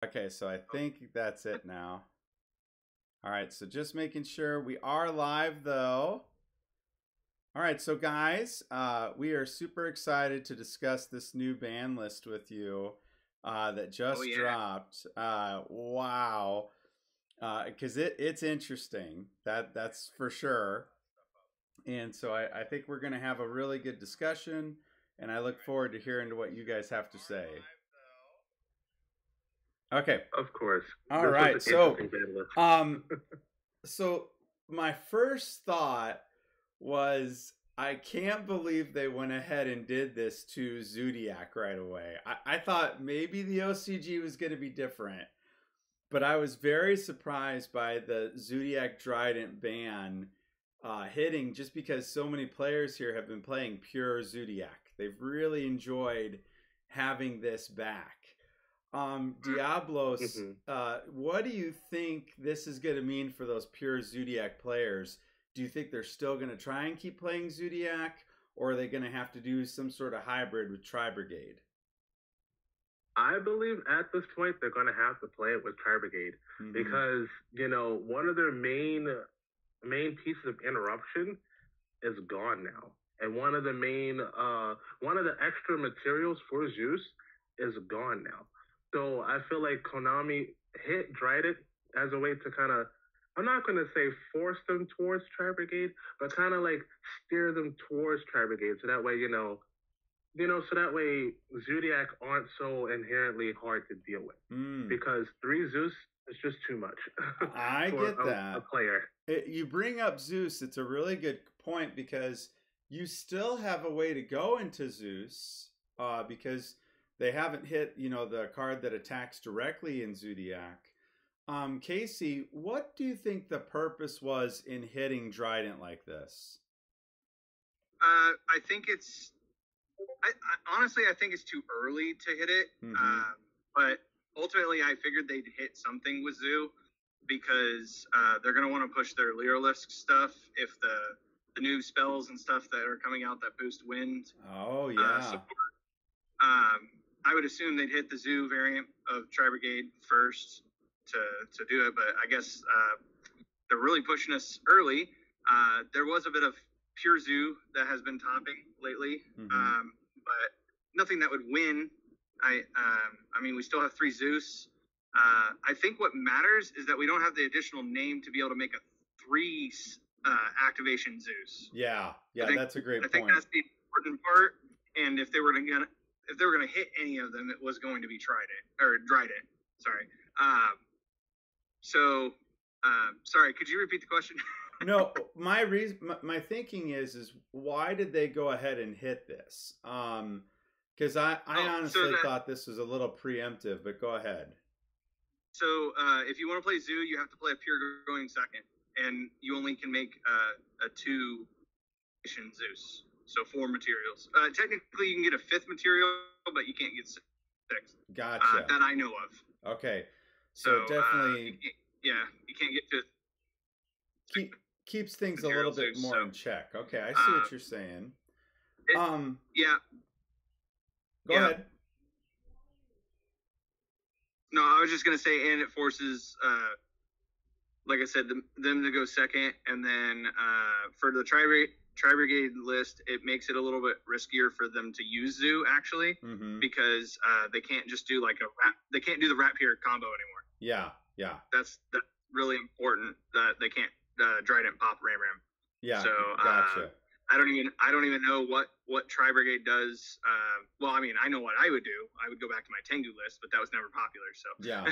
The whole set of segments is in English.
Okay, so I think that's it now. All right, so just making sure we are live though. All right, so guys, we are super excited to discuss this new ban list with you that Oh just yeah. dropped. Wow, because it's interesting. That's for sure. And so I think we're going to have a really good discussion, and I look forward to hearing to what you guys have to say. Okay. Of course. All This was right. an So, interesting ban list. um, so my first thought was I can't believe they went ahead and did this to Zodiac right away. I thought maybe the OCG was going to be different, but I was very surprised by the Zodiac Trident ban hitting just because so many players here have been playing pure Zodiac. They've really enjoyed having this back. Diablos, Hmm. what do you think this is going to mean for those pure Zodiac players? Do you think they're still going to try and keep playing Zodiac, or are they going to have to do some sort of hybrid with Tri Brigade? I believe at this point they're going to have to play it with Tri Brigade Mm-hmm. because one of their main pieces of interruption is gone now, and one of the extra materials for Zeus is gone now. So I feel like Konami hit Dryden as a way to kind of, I'm not going to say force them towards Tri Brigade, but kind of like steer them towards Tri Brigade. So that way, so that way Zodiac aren't so inherently hard to deal with. Mm. Because three Zeus is just too much I for get a that. player. You bring up Zeus. It's a really good point because you still have a way to go into Zeus because they haven't hit, the card that attacks directly in Zodiac. Casey, what do you think the purpose was in hitting Dryden like this? I think honestly, I think it's too early to hit it. Mm-hmm. But ultimately, I figured they'd hit something with Zoo because they're going to want to push their Lyrilisc stuff if the new spells and stuff that are coming out that boost wind Oh yeah. support. I would assume they'd hit the Zoo variant of Tri Brigade first to do it, but I guess they're really pushing us early. There was a bit of pure Zoo that has been topping lately, Mm-hmm. but nothing that would win. I mean, we still have three Zeus. I think what matters is that we don't have the additional name to be able to make a three activation Zeus. Yeah, yeah, that's a great I think point. that's the important part. And if they were gonna hit any of them, it was going to be Trident or Dryden. Sorry. So, sorry. Could you repeat the question? No, my reason, my thinking is why did they go ahead and hit this? Because I honestly thought this was a little preemptive, but go ahead. So if you want to play Zoo, you have to play a pure going second, and you only can make a two Zeus. So four materials. Technically, you can get a fifth material, but you can't get sixth. Gotcha. That I know of. Okay, so definitely, you can't get to. Keeps things a little bit more in check. Okay, I see what you're saying. Yeah. Go ahead. No, I was just gonna say, and it forces, like I said, them to go second, and then for the Tri Brigade list, it makes it a little bit riskier for them to use Zoo actually, because they can't just do they can't do the Rapier combo anymore. Yeah. That's really important that they can't Trident pop Ram. Yeah. So gotcha. I don't even know what Tri Brigade does. Well, I mean, I know what I would do. I would go back to my Tengu list, but that was never popular. So yeah,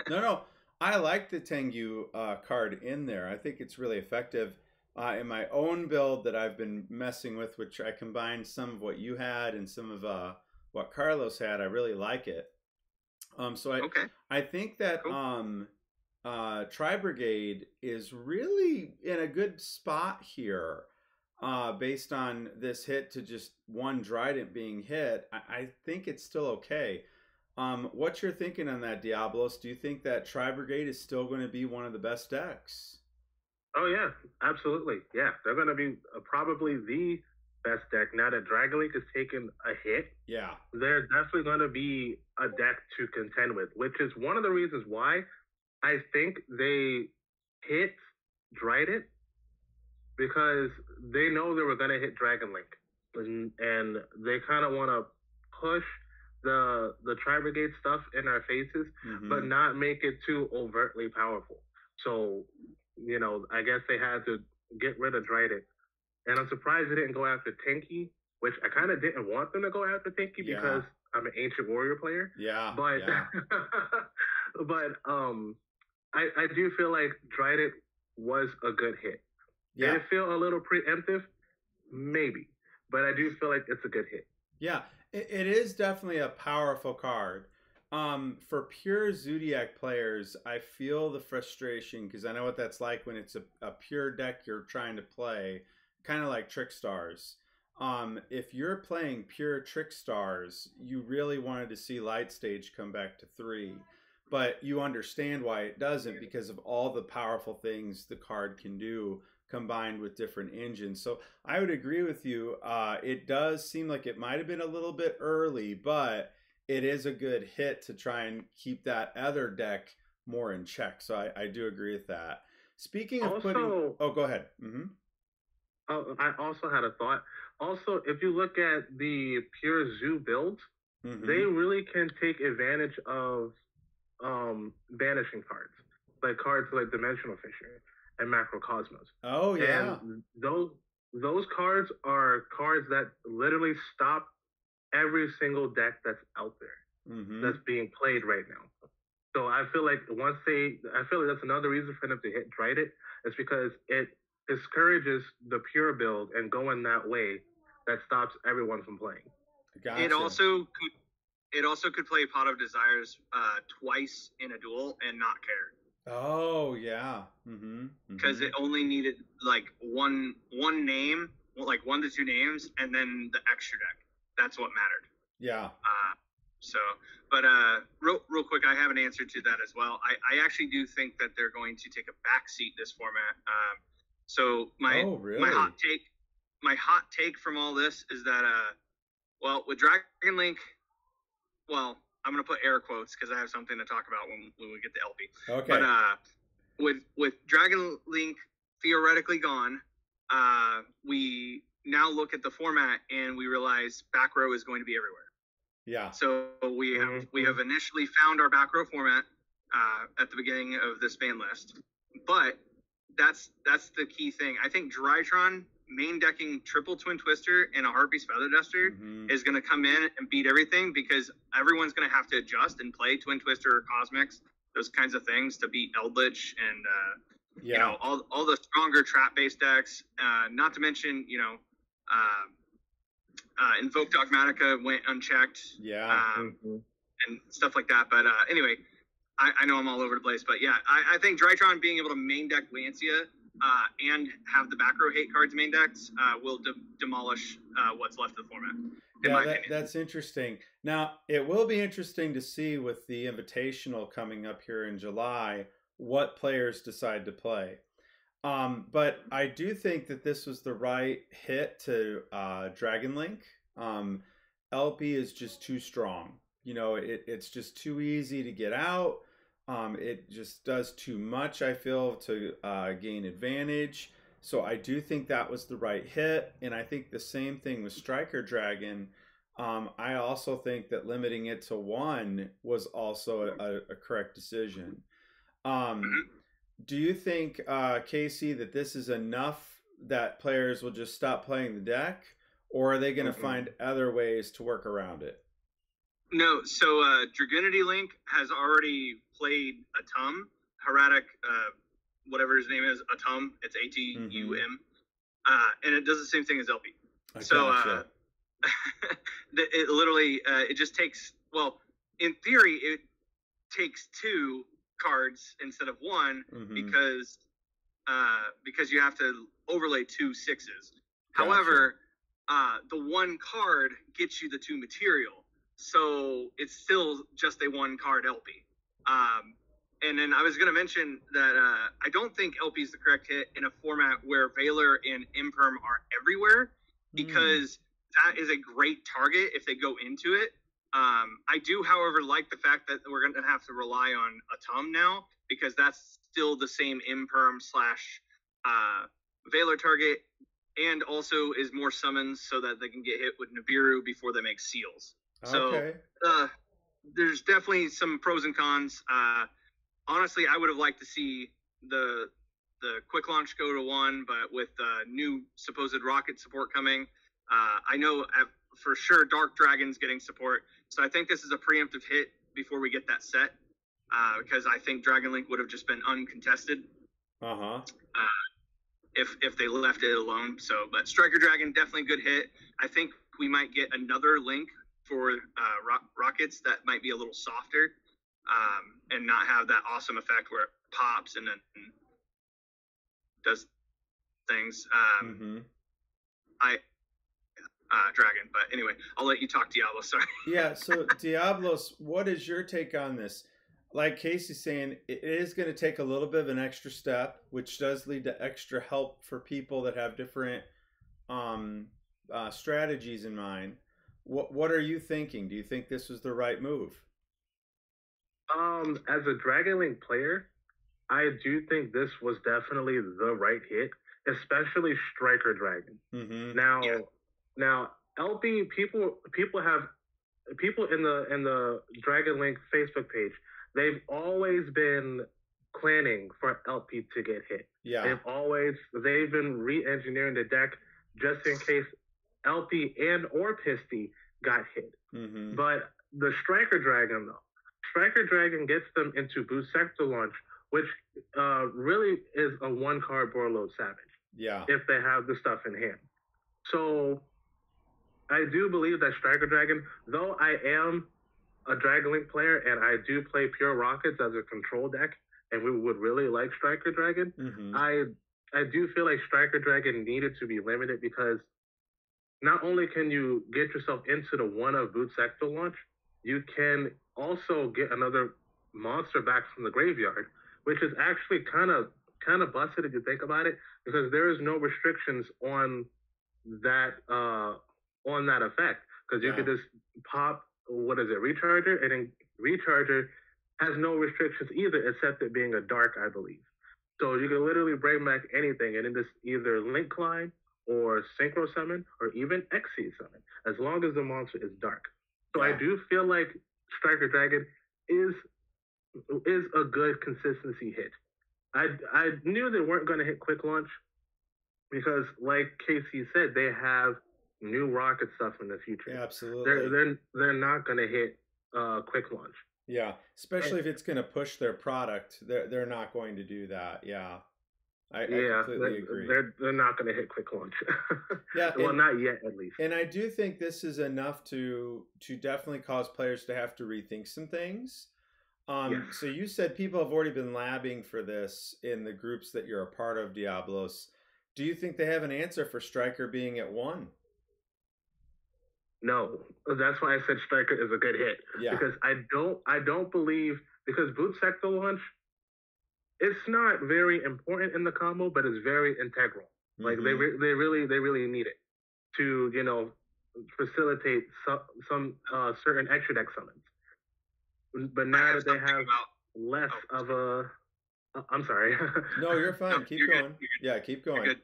no, I like the Tengu card in there. I think it's really effective. In my own build that I've been messing with, which I combined some of what you had and some of what Carlos had, I really like it. So I think that cool. Tri Brigade is really in a good spot here. Based on this hit to just one Trident being hit, I think it's still okay. What's your thinking on that, Diablos? Do you think that Tri Brigade is still going to be one of the best decks? Oh yeah, absolutely. Yeah, they're going to be probably best deck. Now that Dragon Link has taken a hit, Yeah. they're definitely going to be a deck to contend with, which is one of the reasons why I think they hit Dryden, because they know they were going to hit Dragon Link. And they kind of want to push the Tri Brigade stuff in our faces, but not make it too overtly powerful. So, I guess they had to get rid of Dryden. And I'm surprised they didn't go after Tenki, which I kind of didn't want them to go after Tenki because I'm an Ancient Warrior player. Yeah. But, but I do feel like Dryden was a good hit. Yeah. Did it feel a little preemptive? Maybe. But I do feel like it's a good hit. Yeah, it is definitely a powerful card. For pure Zodiac players, I feel the frustration because I know what that's like when it's a pure deck you're trying to play, kind of like Trick Stars. If you're playing pure Trick Stars, you really wanted to see Light Stage come back to 3. But you understand why it doesn't because of all the powerful things the card can do combined with different engines. So I would agree with you. It does seem like it might have been a little bit early, but it is a good hit to try and keep that other deck more in check. So I do agree with that. Speaking of putting... Oh, go ahead. I also had a thought. Also, if you look at the pure Zoo builds, they really can take advantage of banishing cards. Like cards like Dimensional Fissure and Macrocosmos. Oh yeah. And those cards are cards that literally stop every single deck that's out there that's being played right now. So I feel like that's another reason for them to hit Dryden. It's because it discourages the pure build and going that way that stops everyone from playing. Gotcha. It also could play Pot of Desires twice in a duel and not care. Oh yeah, because it only needed like one name, like 1 to 2 names, and then the extra deck. That's what mattered. Yeah. But real quick, I have an answer to that as well. I actually do think that they're going to take a backseat this format. So my hot take from all this is that with Dragon Link, I'm going to put air quotes because I have something to talk about when we get to LP. Okay. But with Dragon Link theoretically gone, we now look at the format and we realize back row is going to be everywhere. Yeah. So we have initially found our back row format at the beginning of this ban list, but that's the key thing. I think Drytron main decking triple Twin Twister and a Harpy's Feather Duster is going to come in and beat everything because everyone's going to have to adjust and play Twin Twister or Cosmics, those kinds of things to beat Eldritch and all the stronger trap based decks. Not to mention Invoke Dogmatica went unchecked. And stuff like that. But anyway, I know I'm all over the place, but yeah, I think Drytron being able to main deck Lancia and have the back row hate cards main decks will demolish what's left of the format. That's interesting. Now, it will be interesting to see with the Invitational coming up here in July what players decide to play. But I do think that this was the right hit to Dragon Link. LP is just too strong. It's just too easy to get out. It just does too much, I feel, to gain advantage. So I do think that was the right hit. And I think the same thing with Striker Dragon. I also think that limiting it to 1 was also a correct decision. Do you think, Casey, that this is enough that players will just stop playing the deck? Or are they going to find other ways to work around it? No, so Dragunity Link has already played Atum, Heradic, whatever his name is, Atum. It's ATUM, and it does the same thing as LP. So it literally it just takes. Well, in theory, it takes 2 cards instead of 1 because you have to overlay 2 6s. Gotcha. However, the 1 card gets you the 2 material. So it's still just a 1 card LP. And then I was going to mention that I don't think LP is the correct hit in a format where Valor and Imperm are everywhere. because that is a great target if they go into it. I do, however, like the fact that we're going to have to rely on Atum now, because that's still the same imperm slash Valor target, and also is more summons so that they can get hit with Nibiru before they make seals. Okay. So there's definitely some pros and cons. Honestly, I would have liked to see the quick launch go to 1, but with new supposed rocket support coming, I know for sure Dark Dragon's getting support. So I think this is a preemptive hit before we get that set, because I think Dragon Link would have just been uncontested. If they left it alone. So, but Striker Dragon, definitely good hit. I think we might get another link for rockets that might be a little softer, and not have that awesome effect where it pops and then does things. Dragon, but anyway, I'll let you talk, Diablo. Sorry. Yeah. So Diablos, what is your take on this? Like Casey's saying, it is going to take a little bit of an extra step, which does lead to extra help for people that have different strategies in mind. What are you thinking? Do you think this was the right move? As a Dragon Link player, I do think this was definitely the right hit, especially Striker Dragon. Now LP people in the Dragon Link Facebook page, they've always been planning for LP to get hit. Yeah. They've been re-engineering the deck just in case LP and or Pisty got hit. But the Striker Dragon gets them into Boost Sector Launch, which really is a 1-card Borload Savage. Yeah. If they have the stuff in hand. So I do believe that Striker Dragon, though I am a Dragon Link player and I do play Pure Rockets as a control deck, and we would really like Striker Dragon, I do feel like Striker Dragon needed to be limited, because not only can you get yourself into the 1 of Boot Sector Launch, you can also get another monster back from the graveyard, which is actually kind of busted if you think about it, because there is no restrictions on that effect, because you could just pop Recharger, and then Recharger has no restrictions either, except it being a dark, I believe. So you can literally bring back anything, and then just either Link Climb or Synchro Summon or even Xyz Summon, as long as the monster is dark. So I do feel like Striker Dragon is a good consistency hit. I knew they weren't going to hit quick launch, because like Casey said, they have new rocket stuff in the future. Yeah, absolutely. They're not going to hit quick launch. Yeah, especially if it's going to push their product, they're not going to do that. Yeah, I completely agree. They're not going to hit quick launch. Yeah, well, not yet, at least. And I do think this is enough to definitely cause players to have to rethink some things. So you said people have already been labbing for this in the groups that you're a part of, Diablos. Do you think they have an answer for Striker being at 1? No, that's why I said Striker is a good hit. Yeah. Because I don't believe, because Boot Sector Launch, it's not very important in the combo, but it's very integral. Like they really need it to facilitate some certain extra deck summons. But now that they have less of a, I'm sorry. No, you're fine. Keep going. Good. Yeah, keep going. Good.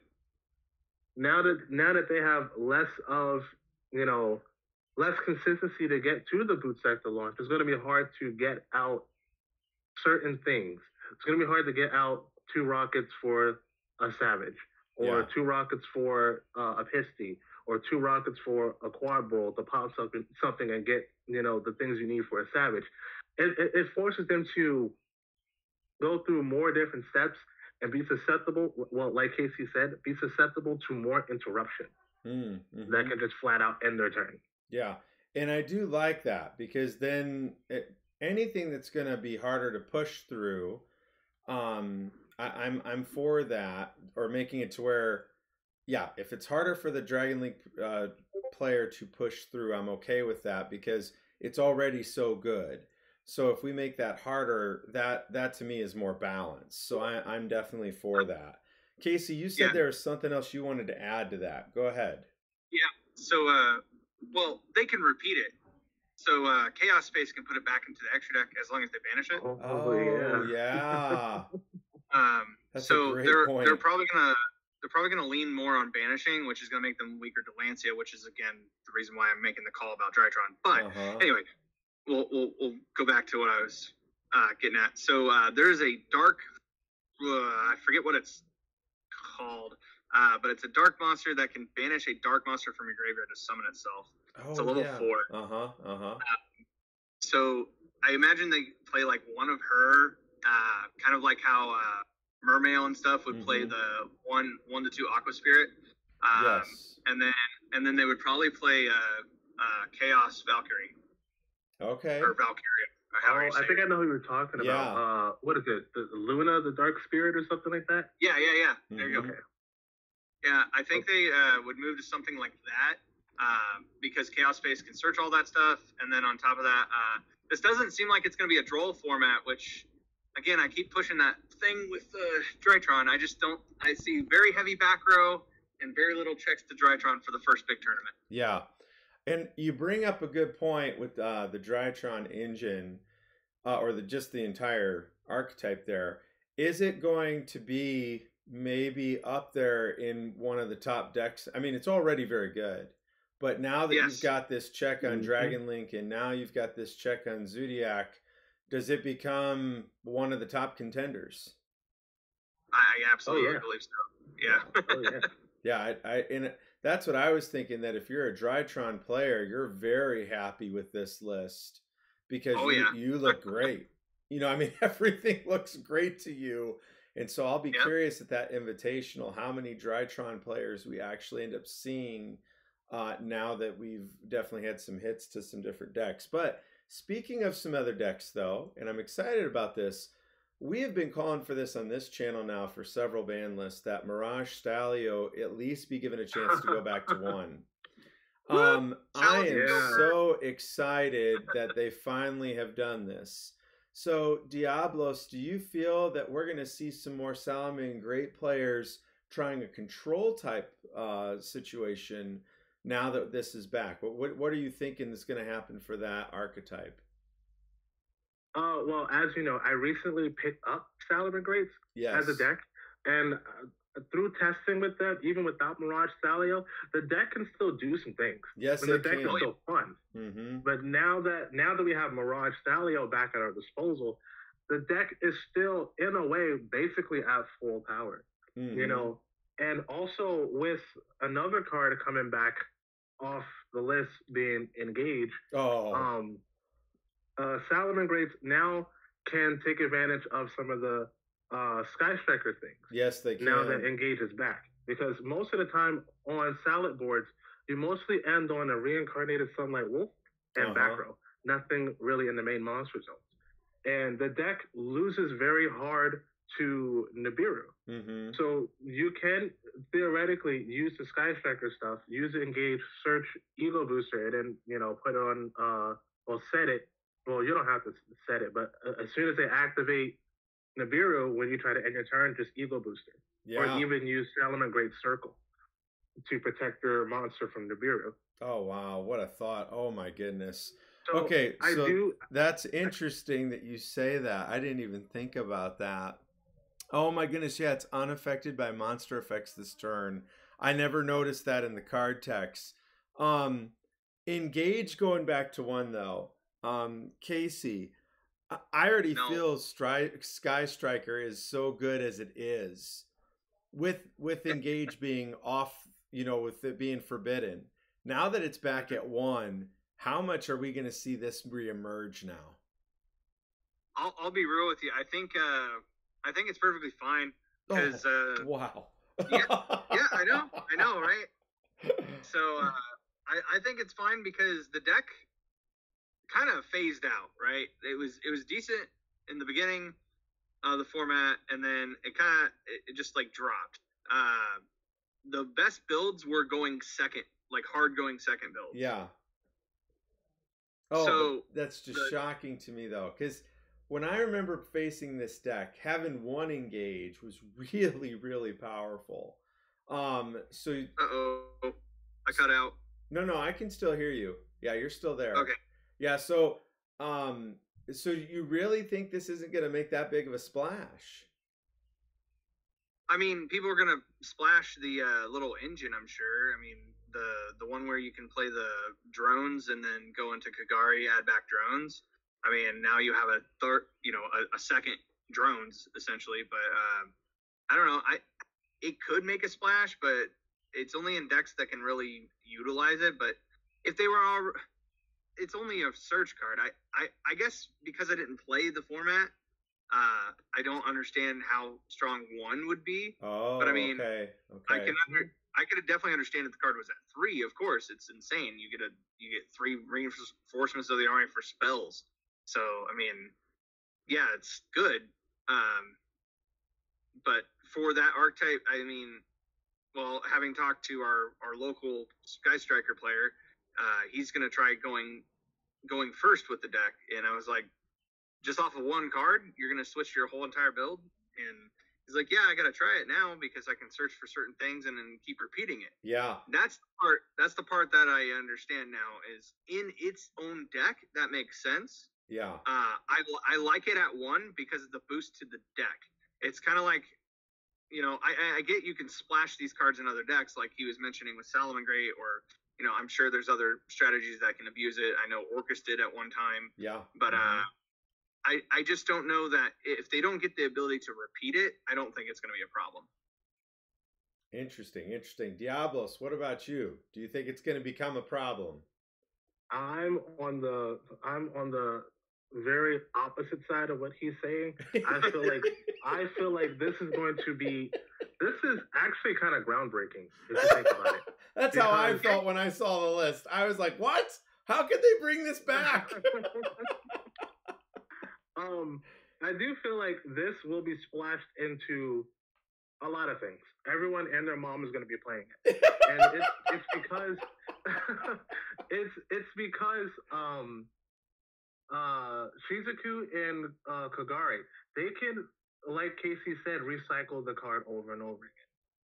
Now that they have less of less consistency to get to the Boot Sector Launch, it's going to be hard to get out certain things. It's going to be hard to get out 2 rockets for a Savage, or 2 rockets for a Pisty, or 2 rockets for a Quad Bowl to pop something and get the things you need for a Savage. It forces them to go through more different steps and be susceptible. Well, like Casey said, be susceptible to more interruption. That can just flat out end their turn. Yeah, and I do like that, because then anything that's going to be harder to push through, I'm for that, or making it to where, if it's harder for the Dragon Link player to push through, I'm okay with that, because it's already so good. So if we make that harder, that to me is more balanced. So I'm definitely for that. Casey, you said there was something else you wanted to add to that. Go ahead. Yeah. So, well, they can repeat it. So Chaos Space can put it back into the extra deck as long as they banish it. Oh yeah. That's a So great they're point. they're probably gonna lean more on banishing, which is gonna make them weaker to Lancia, which is again the reason why I'm making the call about Drytron. But anyway, we'll go back to what I was getting at. So there's a dark, I forget what it's called, but it's a dark monster that can banish a dark monster from your graveyard to summon itself. It's a level 4. So I imagine they play like one of her, kind of like how Mermail and stuff would play the 1/2 Aqua Spirit. Yes. And then they would probably play Chaos Valkyrie. Okay. Or Valkyria. I think I know who you're talking about. What is it? The Luna, the Dark Spirit, or something like that? Yeah. There you go. Okay. Yeah, I think they would move to something like that because Chaos Space can search all that stuff, and then on top of that, this doesn't seem like it's going to be a droll format, which, again, I keep pushing that thing with Drytron. I just don't. I see very heavy back row and very little checks to Drytron for the first big tournament. Yeah. And you bring up a good point with the Drytron engine, or just the entire archetype there. Is it going to be maybe up there in one of the top decks? I mean, it's already very good. But now that you've got this check on Dragon Link and now you've got this check on Zodiac, does it become one of the top contenders? I absolutely believe so. Yeah. And that's what I was thinking, that if you're a Drytron player, you're very happy with this list because you look great. You know, I mean, everything looks great to you. And so I'll be curious at that invitational how many Drytron players we actually end up seeing now that we've definitely had some hits to some different decks. But speaking of some other decks, though, and I'm excited about this, we have been calling for this on this channel now for several ban lists, that Mirage Stalio at least be given a chance to go back to 1. I am so excited that they finally have done this. So, Diablos, do you feel that we're going to see some more Salamangreat great players trying a control type situation now that this is back? What are you thinking is going to happen for that archetype? Well, as you know, I recently picked up Salamangreats as a deck, and through testing with them, even without Mirage Stalio, the deck can still do some things. Yes, the deck is still fun. But now that we have Mirage Stalio back at our disposal, the deck is still, in a way, basically at full power. You know, and also with another card coming back off the list being Engage. Salamangreats now can take advantage of some of the Sky Striker things. Yes, they can. Now that Engage is back. Because most of the time on Salad boards, you mostly end on a Reincarnated Sunlight Wolf and back row. Nothing really in the main monster zones. And the deck loses very hard to Nibiru. So you can theoretically use the Sky Striker stuff, use Engage, search Ego Booster, and then, you know, put it on, set it. Well, you don't have to set it, but as soon as they activate Nibiru, when you try to end your turn, just Ego Booster. Or even use Salamangreat Circle to protect your monster from Nibiru. Oh, wow. What a thought. Oh, my goodness. So okay, so that's interesting that you say that. I didn't even think about that. Oh, my goodness. Yeah, it's unaffected by monster effects this turn. I never noticed that in the card text. Engage going back to 1, though. Casey, I already feel Sky Striker is so good as it is. With Engage being off, you know, with it being forbidden. Now that it's back at 1, how much are we going to see this reemerge now? I'll be real with you. I think it's perfectly fine because wow. I know, right? So I think it's fine because the deck kind of phased out, right? It was decent in the beginning of the format, and then it just like dropped. The best builds were going second, like hard going second builds. Yeah. Oh, so that's just shocking to me though, because when I remember facing this deck, having 1 Engage was really, really powerful. So I cut out. No, I can still hear you. Yeah, you're still there. Okay. Yeah, so you really think this isn't going to make that big of a splash? I mean, people are gonna splash the little engine. I'm sure. I mean, the one where you can play the drones and then go into Kagari, add back drones. I mean, now you have a third, a second drones essentially. But I don't know. It could make a splash, but it's only in decks that can really utilize it. But if they were all, it's only a search card. I guess because I didn't play the format, I don't understand how strong one would be. Oh, but I mean, okay. I could definitely understand if the card was at 3. Of course, it's insane. You get 3 reinforcements of the army for spells. So I mean, yeah, it's good. But for that archetype, I mean, well, having talked to our local Sky Striker player, he's gonna try going first with the deck, and I was like, just off of one card, you're gonna switch your whole entire build? And he's like, yeah, I gotta try it now because I can search for certain things and then keep repeating it. Yeah. That's the part that I understand now is in its own deck. That makes sense. Yeah. I like it at 1 because of the boost to the deck. It's kind of like, I get you can splash these cards in other decks, like he was mentioning with Salamangreat, or I'm sure there's other strategies that can abuse it. I know Orcus did at one time. Yeah. But I just don't know that if they don't get the ability to repeat it, I don't think it's going to be a problem. Interesting. Diablos, what about you? Do you think it's going to become a problem? I'm on the very opposite side of what he's saying. I feel like this is actually kind of groundbreaking if you think about it. That's how I felt when I saw the list. I was like, what? How could they bring this back? I do feel like this will be splashed into a lot of things. Everyone and their mom is going to be playing it, and it's because it's because Shizuku and Kagari, they can, like Casey said, recycle the card over and over again.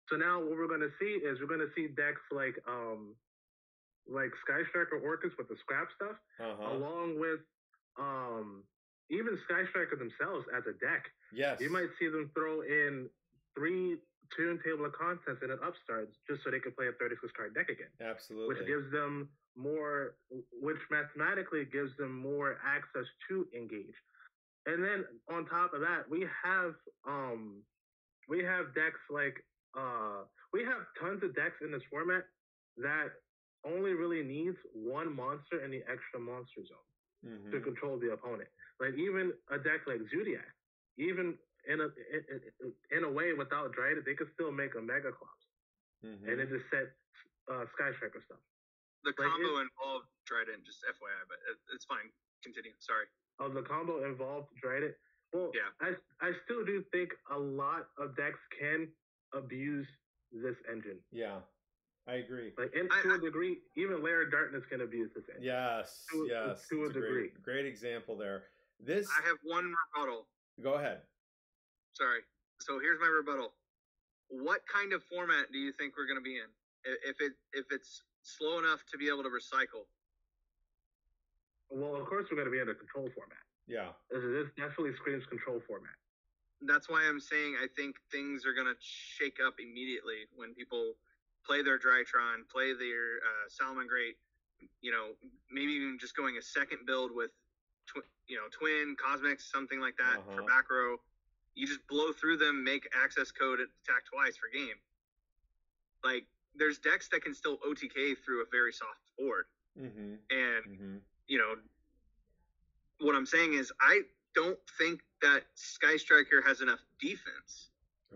So now what we're going to see is decks like Sky Striker Orcus with the scrap stuff, along with even Sky Striker themselves as a deck. Yes. You might see them throw in 3 Tune Table of Contents and an Upstart just so they can play a 36 card deck again. Absolutely. Which mathematically gives them more access to engage. And then on top of that, we have decks like we have tons of decks in this format that only really needs 1 monster in the extra monster zone to control the opponent. Like even a deck like Zodiac, even in a way without Dryad, they could still make a Mega Clops. And it just set Sky Striker stuff. The combo involved Trident, just FYI, but it's fine. Continue. Sorry. Oh, the combo involved Trident? Well, yeah. I still do think a lot of decks can abuse this engine. Yeah, I agree. To a degree, even Lair of Darkness can abuse this engine. Yes, to a degree. Great example there. I have one rebuttal. Go ahead. Sorry. So here's my rebuttal. What kind of format do you think we're going to be in? If it's slow enough to be able to recycle? Well, of course we're going to be in a control format. Yeah. This definitely screams control format. That's why I'm saying I think things are going to shake up immediately when people play their Drytron, play their Salamangreat, maybe even just going a second build with Twin, Cosmics, something like that for back row. You just blow through them, make access code, attack twice for game. Like, there's decks that can still OTK through a very soft board. And, what I'm saying is I don't think that Sky Striker has enough defense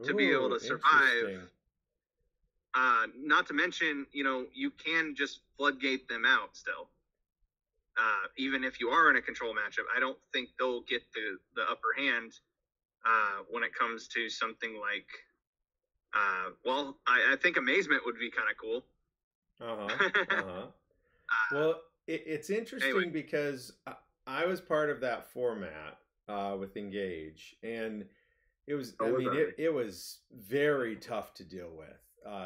to be able to survive. Not to mention, you can just floodgate them out still. Even if you are in a control matchup, I don't think they'll get the upper hand when it comes to something like, I think Amazement would be kind of cool. Well, it's interesting because I was part of that format with Engage, and it was, it was very tough to deal with.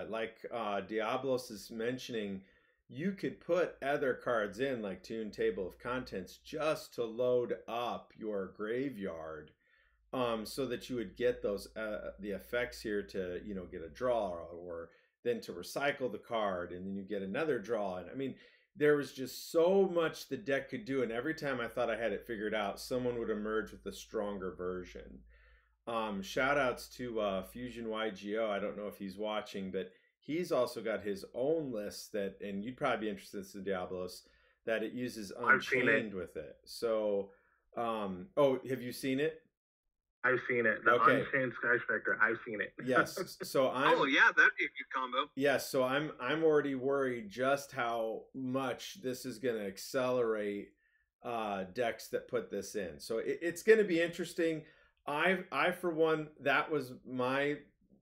like Diablos is mentioning, you could put other cards in like Toon Table of Contents just to load up your graveyard, so that you would get those the effects here to get a draw, or then to recycle the card, and then you get another draw. And I mean, there was just so much the deck could do, and every time I thought I had it figured out, someone would emerge with a stronger version. Shout outs to Fusion Yugioh. I don't know if he's watching, but he's also got his own list that, and you'd probably be interested in this, Diablos, that it uses Unchained with it. So, oh, have you seen it? I've seen it. The Unchained Sky Spectre. I've seen it. Yes. So I'm. Oh yeah, that'd be a good combo. Yes. So I'm already worried just how much this is going to accelerate decks that put this in. So it's going to be interesting. I for one, that was my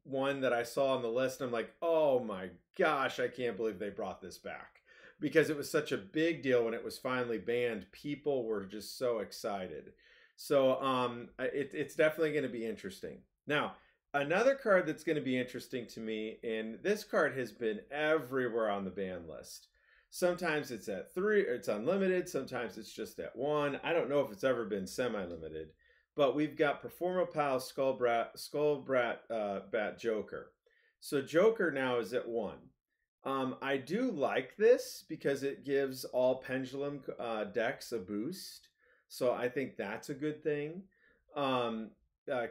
one that I saw on the list. I'm like, oh my gosh, I can't believe they brought this back, because it was such a big deal when it was finally banned. People were just so excited. So it's definitely going to be interesting. Now, another card that's going to be interesting to me, and this card has been everywhere on the ban list. Sometimes it's at 3, it's unlimited. Sometimes it's just at 1. I don't know if it's ever been semi-limited. But we've got Performapal Skullbrat Joker. So Joker now is at 1. I do like this because it gives all Pendulum decks a boost. So I think that's a good thing.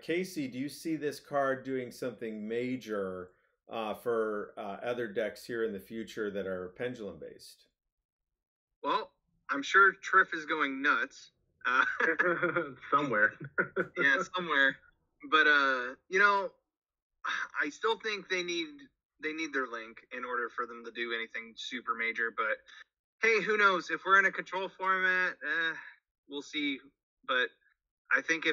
Casey, do you see this card doing something major for other decks here in the future that are Pendulum based? Well, I'm sure Triff is going nuts. Somewhere. Yeah, somewhere. But I still think they need their link in order for them to do anything super major. But hey, who knows? If we're in a control format, we'll see. But I think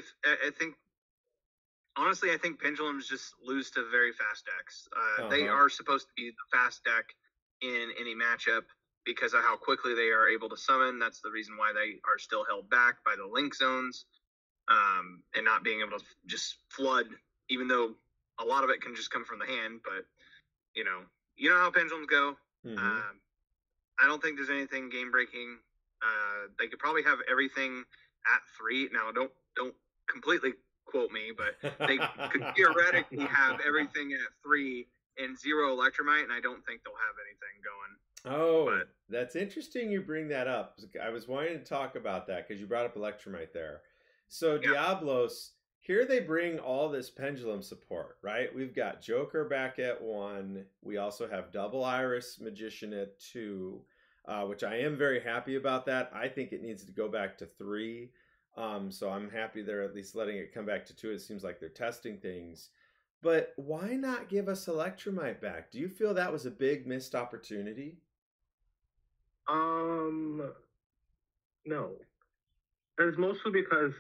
honestly, I think Pendulums just lose to very fast decks. They are supposed to be the fast deck in any matchup because of how quickly they are able to summon. That's the reason why they are still held back by the link zones, and not being able to just flood, even though a lot of it can just come from the hand. But you know how Pendulums go. Mm-hmm. I don't think there's anything game breaking. They could probably have everything at 3. Now, don't completely quote me, but they could theoretically have everything at 3 and 0 Electromite, and I don't think they'll have anything going. Oh, that's interesting you bring that up. I was wanting to talk about that because you brought up Electromite there. So yeah. Diablos, here they bring all this Pendulum support, right? We've got Joker back at 1. We also have Double Iris Magician at 2. Which I am very happy about that. I think it needs to go back to 3. So I'm happy they're at least letting it come back to 2. It seems like they're testing things. But why not give us Electromite back? Do you feel that was a big missed opportunity? No. It's mostly because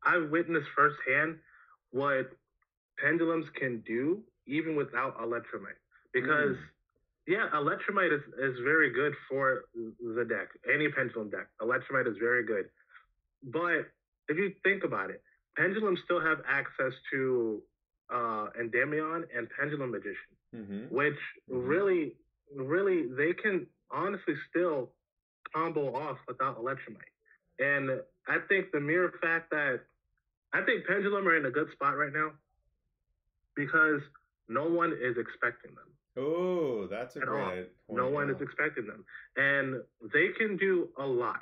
I witnessed firsthand what Pendulums can do even without Electromite. Because yeah, Electromite is very good for the deck. Any Pendulum deck. Electromite is very good. But if you think about it, Pendulums still have access to Endymion and Pendulum Magician, which really, they can honestly still combo off without Electromite. And I think the mere fact that I think Pendulum are in a good spot right now because no one is expecting them. Oh, that's a great point. No one is expecting them. And they can do a lot.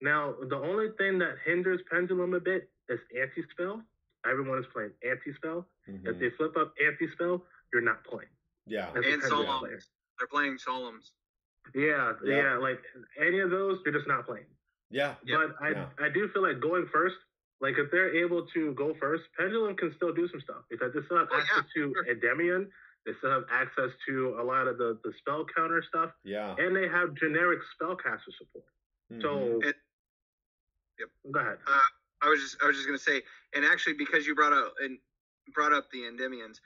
Now, the only thing that hinders Pendulum a bit is Anti-Spell. Everyone is playing Anti-Spell. If they flip up Anti-Spell, you're not playing. Yeah. And Solemns. They're playing Solemns. Yeah, like any of those, you're just not playing. Yeah. But I do feel like going first, like if they're able to go first, Pendulum can still do some stuff because they still have access to Endymion. They still have access to a lot of the spell counter stuff. Yeah. And they have generic spellcaster support. So go ahead. I was just gonna say, and actually because you brought up the Endymions,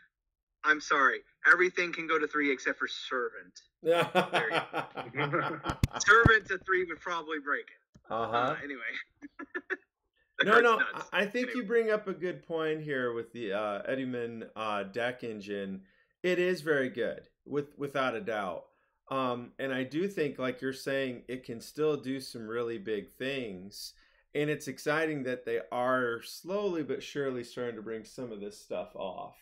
I'm sorry. Everything can go to 3 except for Servant. There you go. Servant to 3 would probably break it. Anyway. No. I think you bring up a good point here with the Endymion deck engine. It is very good, without a doubt. And I do think, like you're saying, it can still do some really big things. And it's exciting that they are slowly but surely starting to bring some of this stuff off.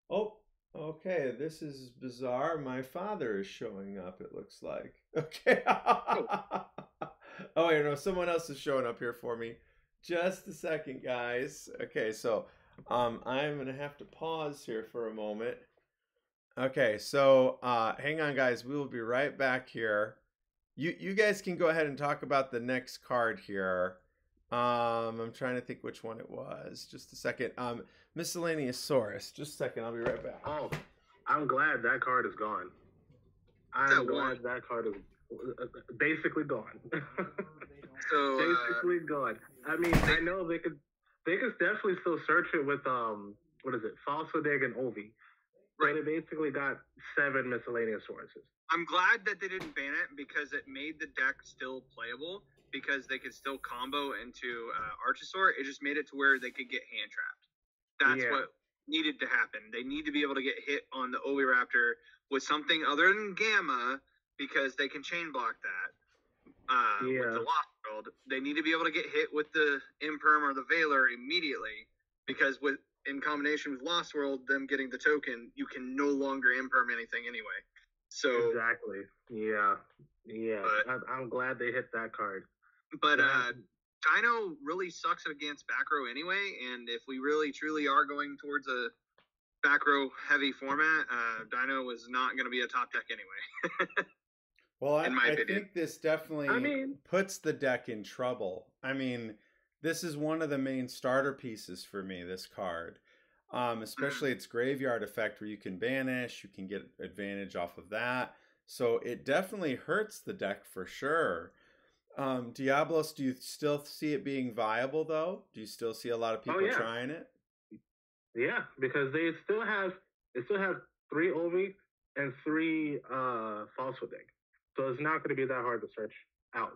Oh, okay. This is bizarre. My father is showing up, it looks like. Okay. Oh, wait, no, someone else is showing up here for me. Just a second, guys. Okay, so I'm gonna have to pause here for a moment. Okay, so hang on, guys. We will be right back here. You guys can go ahead and talk about the next card here. I'm trying to think which one it was. Just a second. Miscellaneous Saurus. Just a second. I'll be right back. Oh, I'm glad that card is gone. I'm glad that card is basically gone. So basically gone. I mean, I know they could definitely still search it with what is it, Falsodig and Ovi. Right. But it basically got 7 miscellaneous sources. I'm glad that they didn't ban it because it made the deck still playable because they could still combo into Archosaur. It just made it to where they could get hand trapped. That's what needed to happen. They need to be able to get hit on the Oviraptor with something other than Gamma because they can chain block that. With the Lost World, they need to be able to get hit with the Imperm or the Veiler immediately because in combination with Lost World, them getting the token, you can no longer Imperm anything anyway. So exactly, I'm glad they hit that card. But Dino really sucks against back row anyway, and if we really truly are going towards a back row heavy format, Dino is not going to be a top deck anyway. Well, I think this definitely puts the deck in trouble. I mean, this is one of the main starter pieces for me, this card. Especially its graveyard effect where you can banish, you can get advantage off of that. So it definitely hurts the deck for sure. Diablos, do you still see it being viable though? Do you still see a lot of people trying it? Yeah, because they still have 3 Ovi and 3 Falsodig. So it's not going to be that hard to search out.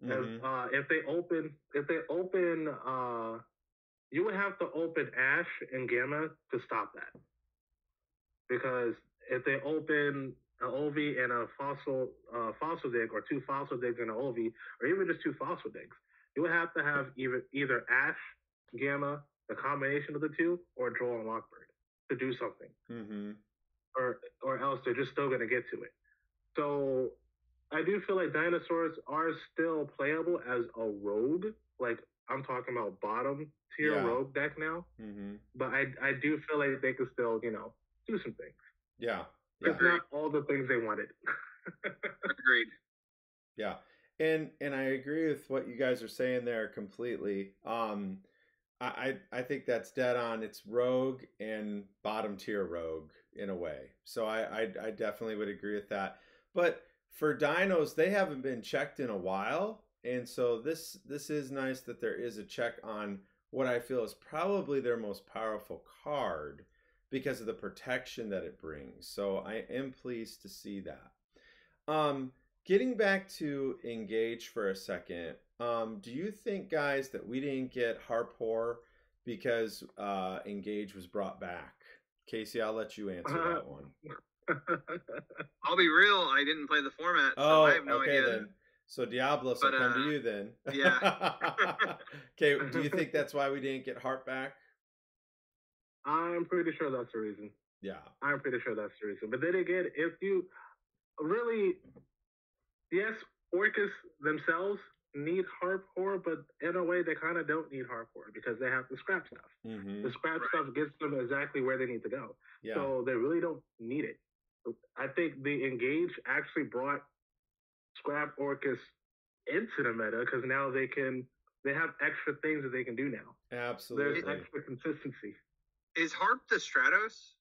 If they open, you would have to open Ash and Gamma to stop that. Because if they open an Ovi and a Falsodig, or 2 Falsodigs and an Ovi, or even just 2 Falsodigs, you would have to have either Ash, Gamma, the combination of the 2, or draw on Lockbird to do something. Or else they're just still going to get to it. So I do feel like dinosaurs are still playable as a rogue. Like, I'm talking about bottom tier rogue deck now. But I do feel like they could still, do some things. Yeah. It's not all the things they wanted. Agreed. Yeah. And I agree with what you guys are saying there completely. I think that's dead on. It's rogue and bottom tier rogue in a way. So I definitely would agree with that. But for dinos, they haven't been checked in a while. And so this is nice that there is a check on what I feel is probably their most powerful card because of the protection that it brings. So I am pleased to see that. Getting back to Engage for a second, do you think, guys, that we didn't get Harpor because Engage was brought back? Casey, I'll let you answer that one. I'll be real, I didn't play the format, so I have no idea. Then. So Diablos, I'll come to you then. Yeah. Okay, do you think that's why we didn't get Harp back? I'm pretty sure that's the reason. Yeah. I'm pretty sure that's the reason. But then again, if you really, yes, Orcus themselves need Harpor, but in a way they kind of don't need Harpor because they have the scrap stuff. The scrap stuff gets them exactly where they need to go. Yeah. So they really don't need it. I think the Engage actually brought Scrap Orcus into the meta because now they have extra things that they can do now. Absolutely. There's extra consistency. Is Harp the Stratos?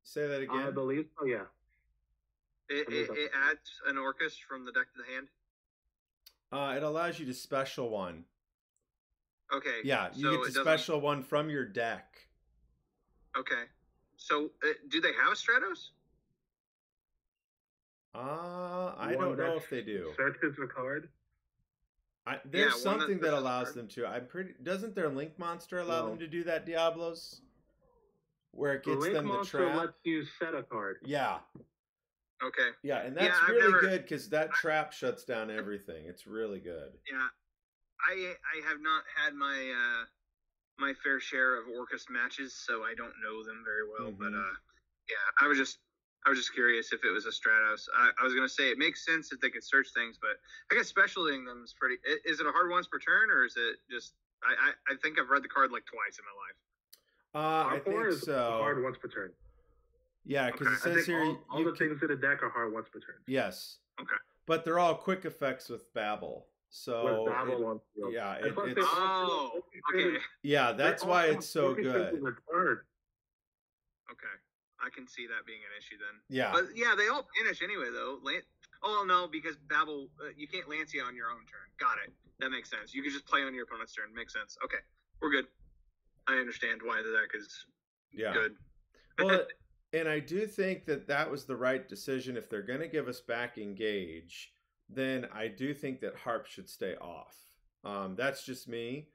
Say that again. I believe so, yeah. It adds an Orcus from the deck to the hand? It allows you to special one. Okay. Yeah, you get to special one from your deck. Okay. So, do they have a Stratos? I don't know if they do. Searches a card? There's something that allows them to. I'm pretty. Doesn't their Link Monster allow them to do that, Diablos? where it The gets Link them to Monster trap. lets you set a card. Yeah. Okay. Yeah, and that's I've really never- good because that trap shuts down everything. It's really good. Yeah, I have not had my my fair share of Orcus matches, so I don't know them very well. But yeah, I was just curious if it was a Stratos. I was gonna say it makes sense if they could search things, but I guess specialing them is pretty. Is it a hard once per turn, or is it just? I think I've read the card like twice in my life. I think is so. hard once per turn. Yeah, because Okay. it I says think here all the things in the deck are hard once per turn. Yes. Okay. But they're all quick effects with Babel. So With Babel on field. yeah, And plus it's they also- okay. yeah, that's they why also it's so have good. in the card. Okay, I can see that being an issue then. Yeah. But yeah, they all banish anyway though. Oh no, because Babel, you can't Lancia on your own turn. Got it. That makes sense. You can just play on your opponent's turn. Makes sense. Okay, we're good. I understand why the deck is good. Well, and I do think that was the right decision. If they're going to give us back Engage, then I do think that Harp should stay off. That's just me.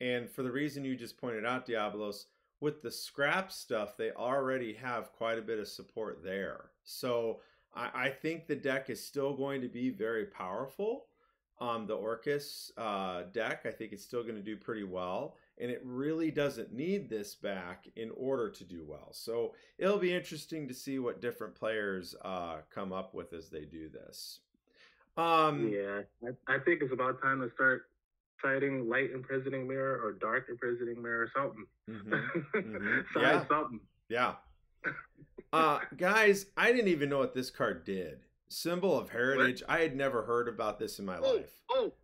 And for the reason you just pointed out, Diablos, with the scrap stuff, they already have quite a bit of support there. So I think the deck is still going to be very powerful. The Orcus deck, I think it's still going to do pretty well. And it really doesn't need this back in order to do well. So it'll be interesting to see what different players come up with as they do this. Yeah, I think it's about time to start citing Light Imprisoning Mirror or Dark Imprisoning Mirror or something. Yeah. Something. Yeah. Guys, I didn't even know what this card did. Symbol of Heritage. What? I had never heard about this in my life. Oh,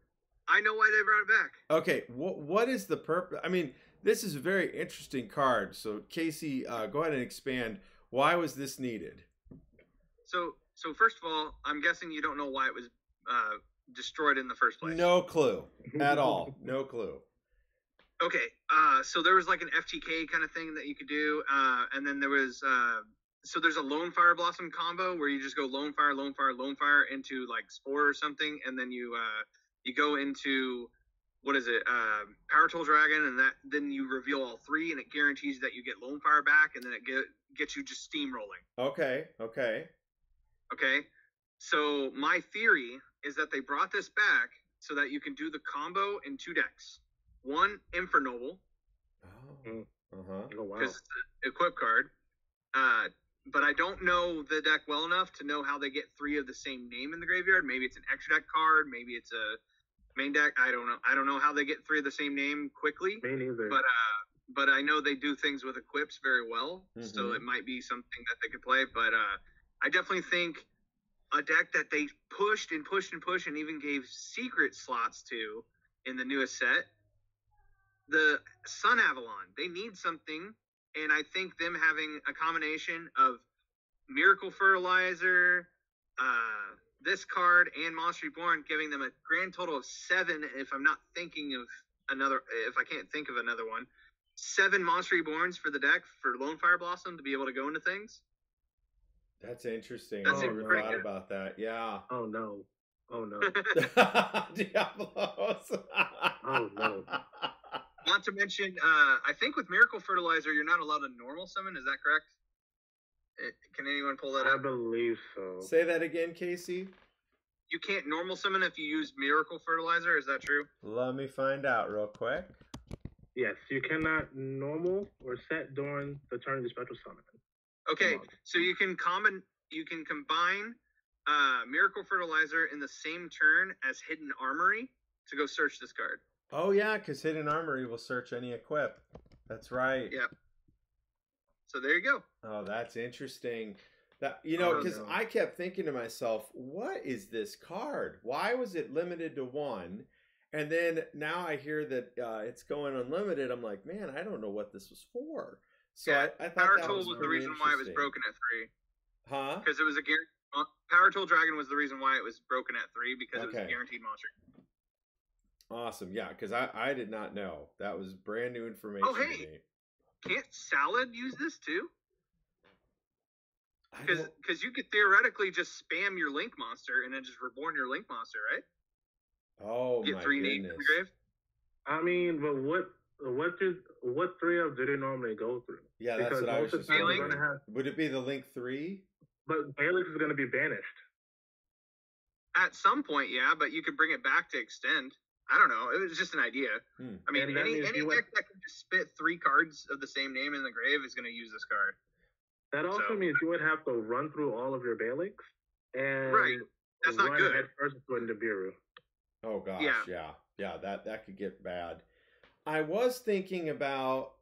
I know why they brought it back. Okay, what is the purpose? I mean, this is a very interesting card. So, Casey, go ahead and expand. Why was this needed? So first of all, I'm guessing you don't know why it was destroyed in the first place. No clue at all. No clue. Okay, so there was like an FTK kind of thing that you could do, and then there was so there's a Lone Fire Blossom combo where you just go Lone Fire, Lone Fire, Lone Fire into like Spore or something, and then you go into what is it, Power Tool Dragon, and then you reveal all three, and it guarantees that you get Lone Fire back, and then it gets you just steamrolling. Okay. So my theory is that they brought this back so that you can do the combo in two decks. One, Infernoble. Oh wow. Because it's an equip card. But I don't know the deck well enough to know how they get three of the same name in the graveyard. Maybe it's an extra deck card. Maybe it's a main deck. I don't know. I don't know how they get three of the same name quickly. Me neither. But I know they do things with equips very well. So it might be something that they could play. But I definitely think a deck that they pushed and even gave secret slots to in the newest set, the Sun Avalon. They need something, and I think them having a combination of Miracle Fertilizer, this card, and Monster Reborn, giving them a grand total of 7, if I'm not thinking of another, if I can't think of another one, 7 Monster Reborns for the deck for Lone Fire Blossom to be able to go into things. That's interesting. That's I never thought about that. Yeah. Oh no. Diablos. Oh no. Not to mention, I think with Miracle Fertilizer, you're not allowed to normal summon. Is that correct? Can anyone pull that I up? believe so. Say that again, Casey. You can't normal summon if you use Miracle Fertilizer. Is that true? Let me find out real quick. Yes, you cannot normal or set during the turn of the special summon. Okay, so you can combine Miracle Fertilizer in the same turn as Hidden Armory to go search this card. Oh yeah, because Hidden Armory will search any equip. That's right. Yeah. So there you go. Oh, that's interesting. That because no. I kept thinking to myself, what is this card? Why was it limited to 1? And then now I hear that it's going unlimited. I'm like, man, I don't know what this was for. So yeah, I thought Power that Tool was the reason why it was broken at 3. Huh? Because it was a guarantee. Power Tool Dragon was the reason why it was broken at 3 because it was a guaranteed monster. Awesome. Yeah, because I did not know. That was brand new information to me. Can't Salad use this too? Because you could theoretically just spam your Link monster and then just reborn your Link monster, right? Oh, Get my 3 goodness. names in the grave. I mean, but what 3 of do they normally go through? Yeah, that's Because what I was most of just the time they're Link? gonna wondering. have, Would it be the Link 3? but Balix is gonna be banished. At some point, yeah, but you could bring it back to extend. I don't know. It was just an idea. I mean, And that any means you would. deck that can just spit 3 cards of the same name in the grave is going to use this card. That also So- means you would have to run through all of your Balix and Right. That's not run good. head first into Nibiru. Oh gosh, Yeah. yeah, that could get bad. I was thinking about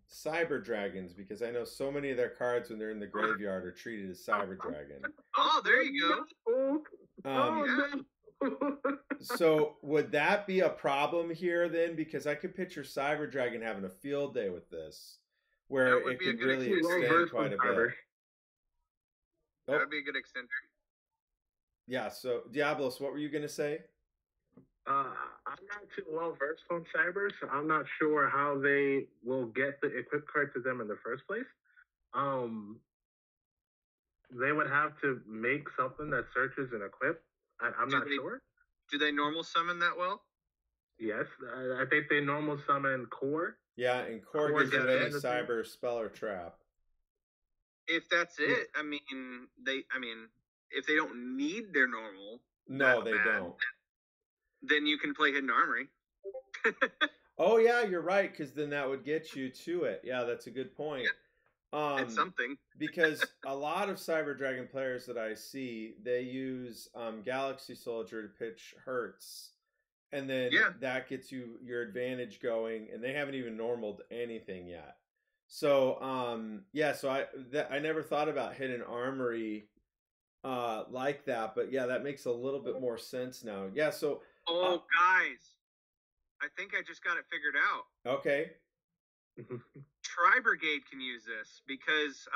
Cyber Dragons because I know so many of their cards when they're in the graveyard are treated as Cyber Dragon. Oh, there you go. Oh no! So would that be a problem here then? Because I could picture Cyber Dragon having a field day with this, where That would it be a could good really extension. extend quite a bit. Cyber. That Oh, would be a good extender. yeah. So Diablos, what were you gonna say? I'm not too well versed on Cyber, so I'm not sure how they will get the equip card to them in the first place. They would have to make something that searches and equip. I'm Do not they- sure. Do they normal summon that well? Yes, I think they normal summon core. Yeah, and Core Core gives you does any anything. Cyber spell or trap. If that's it, I mean, if they don't need their normal, No, that they bad, don't. then you can play Hidden Armory. Oh yeah, you're right, because then that would get you to it. Yeah, that's a good point. It's something. Because a lot of Cyber Dragon players that I see, they use Galaxy Soldier to pitch Hertz, and then Yeah. that gets you your advantage going, and they haven't even normaled anything yet. So yeah, so I never thought about Hidden Armory like that, but yeah, that makes a little bit more sense now. Yeah, so Oh, guys, I think I just got it figured out. okay. Tri Brigade can use this because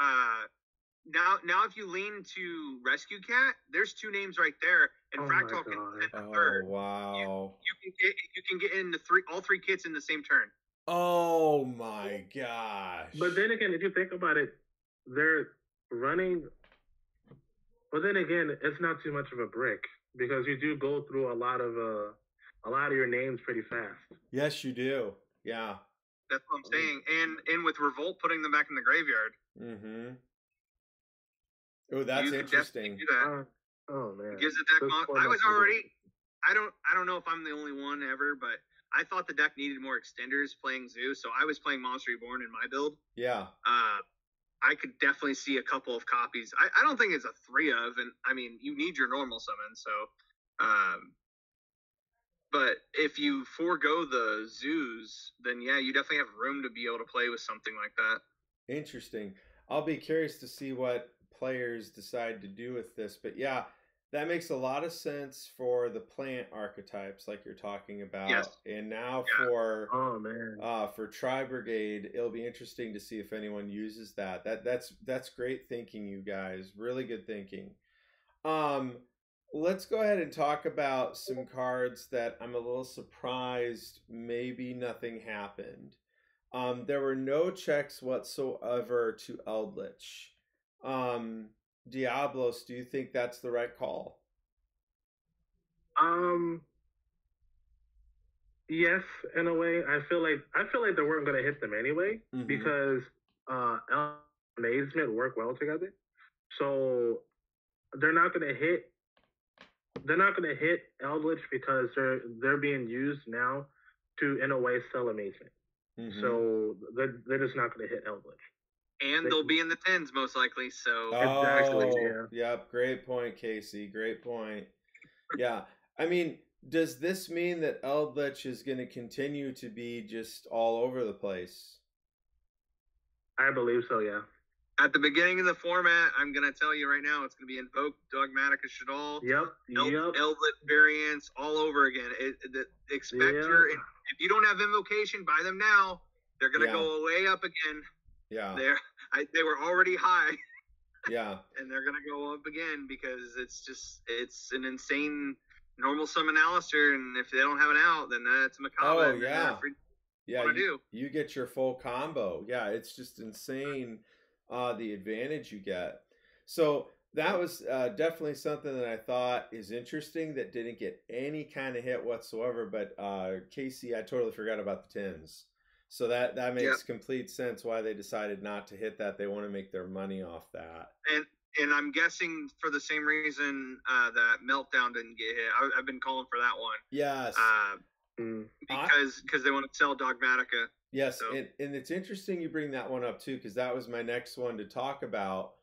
now if you lean to Rescue Cat, there's 2 names right there, and Oh my Fractal can God. send a Oh third. wow. You can get into all 3 kits in the same turn. Oh my gosh. But then again, if you think about it, they're running. But then again, it's not too much of a brick because you do go through a lot of your names pretty fast. Yes, you do. Yeah. That's what I'm saying. And with Revolt putting them back in the graveyard, Mm-hmm. Oh, that's you could interesting. definitely do that. Oh man, Gives the deck. Those I was formats are already. I don't know if I'm the only one ever, but I thought the deck needed more extenders playing Zoo, so I was playing Monster Reborn in my build. Yeah. I could definitely see a couple of copies. I don't think it's a 3 of, and I mean you need your normal summon, so. But if you forego the zoos, then yeah, you definitely have room to be able to play with something like that. Interesting. I'll be curious to see what players decide to do with this, but yeah, that makes a lot of sense for the plant archetypes like you're talking about. Yes. And now Yeah. Oh man. for Tri Brigade, it'll be interesting to see if anyone uses that. That's great thinking, you guys. Really good thinking. Let's go ahead and talk about some cards that I'm a little surprised maybe nothing happened. There were no checks whatsoever to Eldritch. Diablos, do you think that's the right call? Yes, in a way. I feel like they weren't gonna hit them anyway Mhm. because Amazement work well together. So they're not gonna hit Eldritch because they're being used now to in a way sell Amazement. Mhm. So they're just not gonna hit Eldritch. And they'll be in the 10s most likely. So Exactly, Oh, yeah. yep. Great point, Casey. Great point. Yeah. I mean, does this mean that Eldritch is going to continue to be just all over the place? I believe so, yeah. at the beginning of the format, I'm gonna tell you right now, it's gonna be Invoke, Dogmatic, and Shaddoll. Yep. Eldritch variants all over again. Expect if you don't have Invocation, buy them now. They're gonna go way up again. Yeah. They were already high. Yeah. And they're gonna go up again because it's an insane normal summon Alistair, and if they don't have an out, then that's a Macabre. Oh yeah. Yeah, you get your full combo. Yeah, it's just insane the advantage you get. So that was definitely something that I thought is interesting that didn't get any kind of hit whatsoever. But Casey, I totally forgot about the tins. So that makes complete sense why they decided not to hit that. They want to make their money off that. And I'm guessing for the same reason that Meltdown didn't get hit. I've been calling for that one. Yes. Because they want to sell Dogmatica. Yes, so. And it's interesting you bring that one up too, because that was my next one to talk about.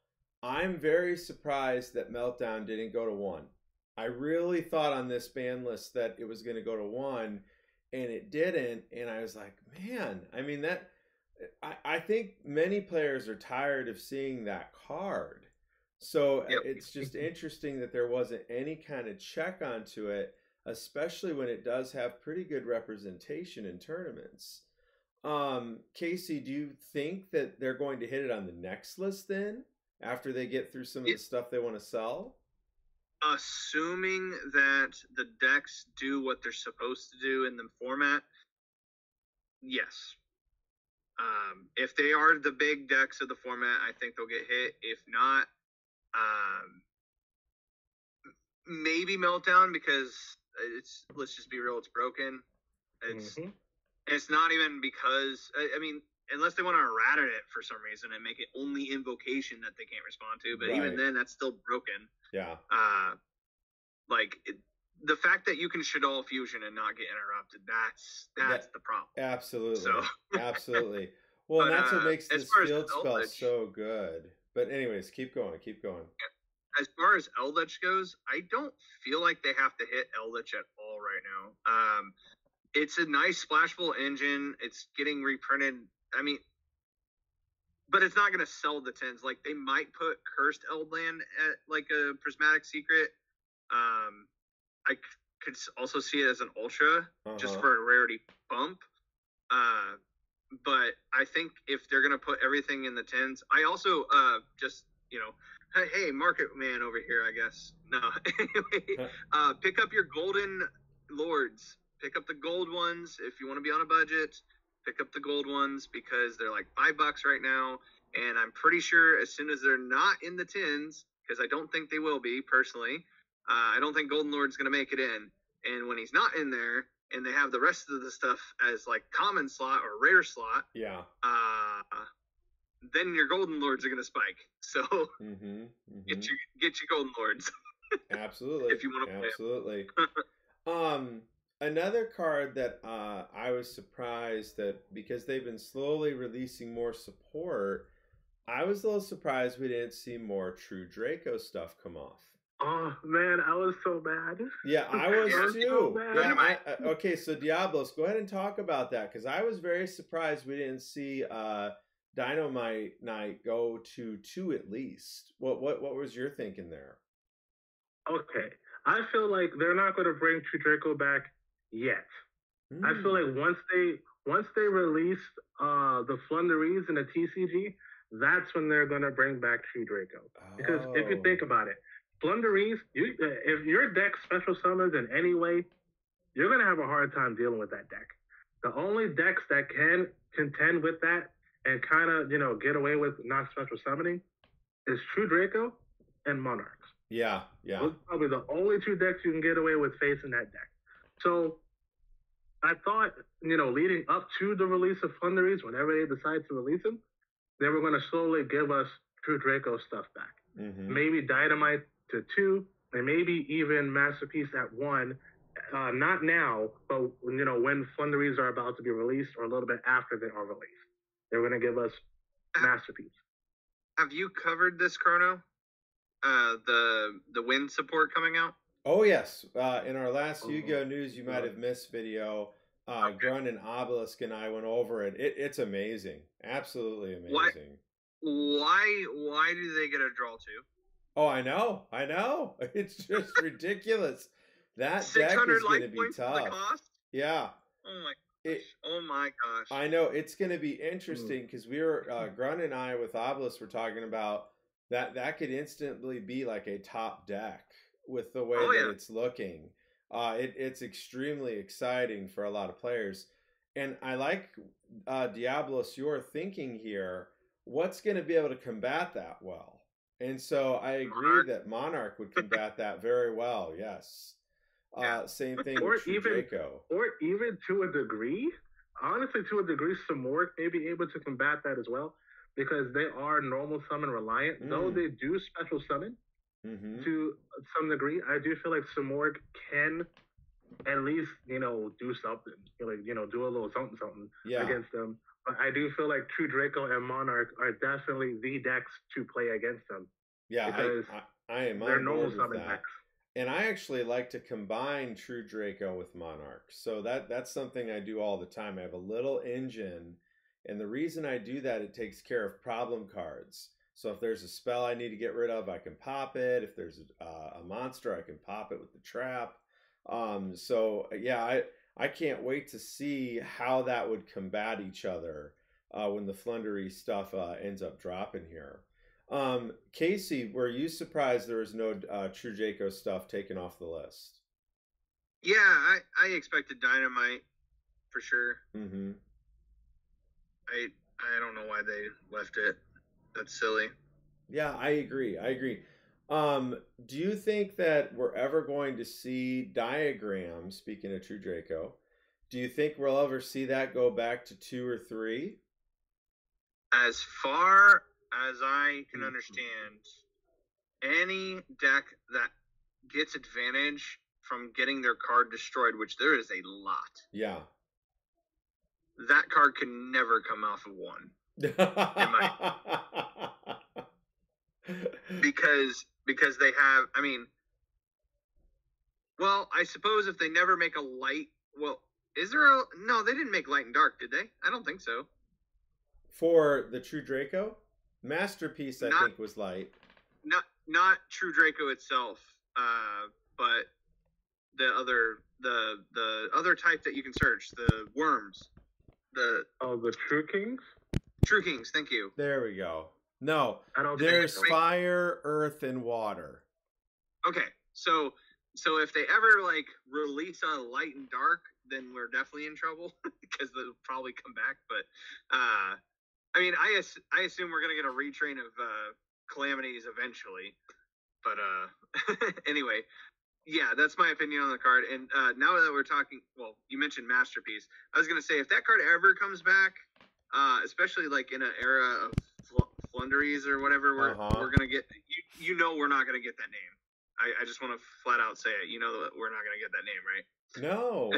I'm very surprised that Meltdown didn't go to 1. I really thought on this ban list that it was going to go to 1, and it didn't. And I was like, man, I mean, I think many players are tired of seeing that card. So it's just interesting that there wasn't any kind of check onto it, especially when it does have pretty good representation in tournaments. Casey, do you think that they're going to hit it on the next list then, after they get through some of the stuff they want to sell? Assuming that the decks do what they're supposed to do in the format, yes. If they are the big decks of the format, I think they'll get hit. If not, maybe Meltdown, because let's just be real, it's broken. It's not even because, I mean, unless they want to errata it for some reason and make it only invocation that they can't respond to, but even then, that's still broken. Yeah. The fact that you can Shaddoll Fusion and not get interrupted, that's the problem. Absolutely. So. Absolutely. Well, and that's what makes this field spell so good. But anyways, keep going. As far as Eldritch goes, I don't feel like they have to hit Eldritch at all right now. It's a nice splashable engine. It's getting reprinted. I mean, but it's not going to sell the 10s. Like, they might put Cursed Eldland at, like, a Prismatic Secret. I could also see it as an Ultra, just for a rarity bump. But I think if they're going to put everything in the 10s, I also just, hey, market man over here, I guess. No. Anyway, pick up your Golden Lords. Pick up the gold ones if you want to be on a budget. Pick up the gold ones because they're like $5 right now. And I'm pretty sure as soon as they're not in the 10s, because I don't think they will be, personally, I don't think Golden Lord's going to make it in. And when he's not in there, and they have the rest of the stuff as like common slot or rare slot, then your Golden Lords are going to spike. So get your Golden Lords. Absolutely. If you want to play. Absolutely. Another card that I was surprised that, because they've been slowly releasing more support, I was a little surprised we didn't see more True Draco stuff come off. Oh man, I was so mad. Yeah, I was too. Okay, so Diablos, go ahead and talk about that, because I was very surprised we didn't see Dynamite Night go to 2 at least. What was your thinking there? Okay, I feel like they're not going to bring True Draco back yet. I feel like once they release the Flunderies in the TCG, that's when they're going to bring back True Draco. Because if you think about it, Flunderies, if your deck special summons in any way, you're going to have a hard time dealing with that deck. The only decks that can contend with that and kind of, get away with not special summoning is True Draco and Monarchs. Yeah. Those are probably the only 2 decks you can get away with facing that deck. So I thought, leading up to the release of Flunderies, whenever they decide to release them, they were going to slowly give us True Draco stuff back. Maybe Dynamite to 2, and maybe even Masterpiece at 1. Not now, but when Flunderies are about to be released, or a little bit after they are released, they're going to give us Masterpiece. Have you covered this, Chrono? The wind support coming out? Oh yes, in our last Yugioh News You Might Have Missed video, Grun and Obelisk and I went over it. It's amazing, absolutely amazing. Why do they get a draw 2? Oh, I know. It's just ridiculous. That deck is going to be tough. Yeah. Oh my gosh. I know, it's going to be interesting, because we were Grun and I with Obelisk were talking about that could instantly be like a top deck with the way that it's looking. It's extremely exciting for a lot of players. And I like, Diablos, your thinking here. What's going to be able to combat that well? And so I agree that Monarch would combat that very well, yes. Same thing with Draco. Or even to a degree, honestly, to a degree, Samorg may be able to combat that as well because they are normal summon reliant. Though they do special summon to some degree, I do feel like Samorg can at least, do something. Do a little something against them. But I do feel like True Draco and Monarch are definitely the decks to play against them. Yeah, because I am they're on normal board with summon that. decks. And I actually like to combine True Draco with Monarch. So that's something I do all the time. I have a little engine, and the reason I do that, it takes care of problem cards. So if there's a spell I need to get rid of, I can pop it. If there's a monster, I can pop it with the trap. So yeah, I can't wait to see how that would combat each other when the Flundery stuff ends up dropping here. Casey, were you surprised there was no True Draco stuff taken off the list? Yeah, I expected Dynamite for sure. Mm-hmm. I don't know why they left it. That's silly. Yeah, I agree. Do you think that we're ever going to see diagrams, speaking of True Draco, do you think we'll ever see that go back to 2 or 3? As far as I can understand, any deck that gets advantage from getting their card destroyed, which there is a lot. Yeah. That card can never come off of 1. Because they have, I mean, well, I suppose if they never make a light, well, no, they didn't make light and dark, did they? I don't think so. For the True Draco? Masterpiece, I think, was light. Not True Draco itself, but the other type that you can search, the worms. The True Kings? True Kings, thank you. There we go. No, there's fire, earth, and water. Okay, so if they ever release a light and dark, then we're definitely in trouble because they'll probably come back. But I mean, I assume we're gonna get a retrain of calamities eventually. But anyway, yeah, that's my opinion on the card. And now that we're talking, well, you mentioned Masterpiece. I was gonna say if that card ever comes back, especially in an era of Flunderies or whatever, we're gonna get. We're not gonna get that name. I just want to flat out say it. That we're not gonna get that name, right? No,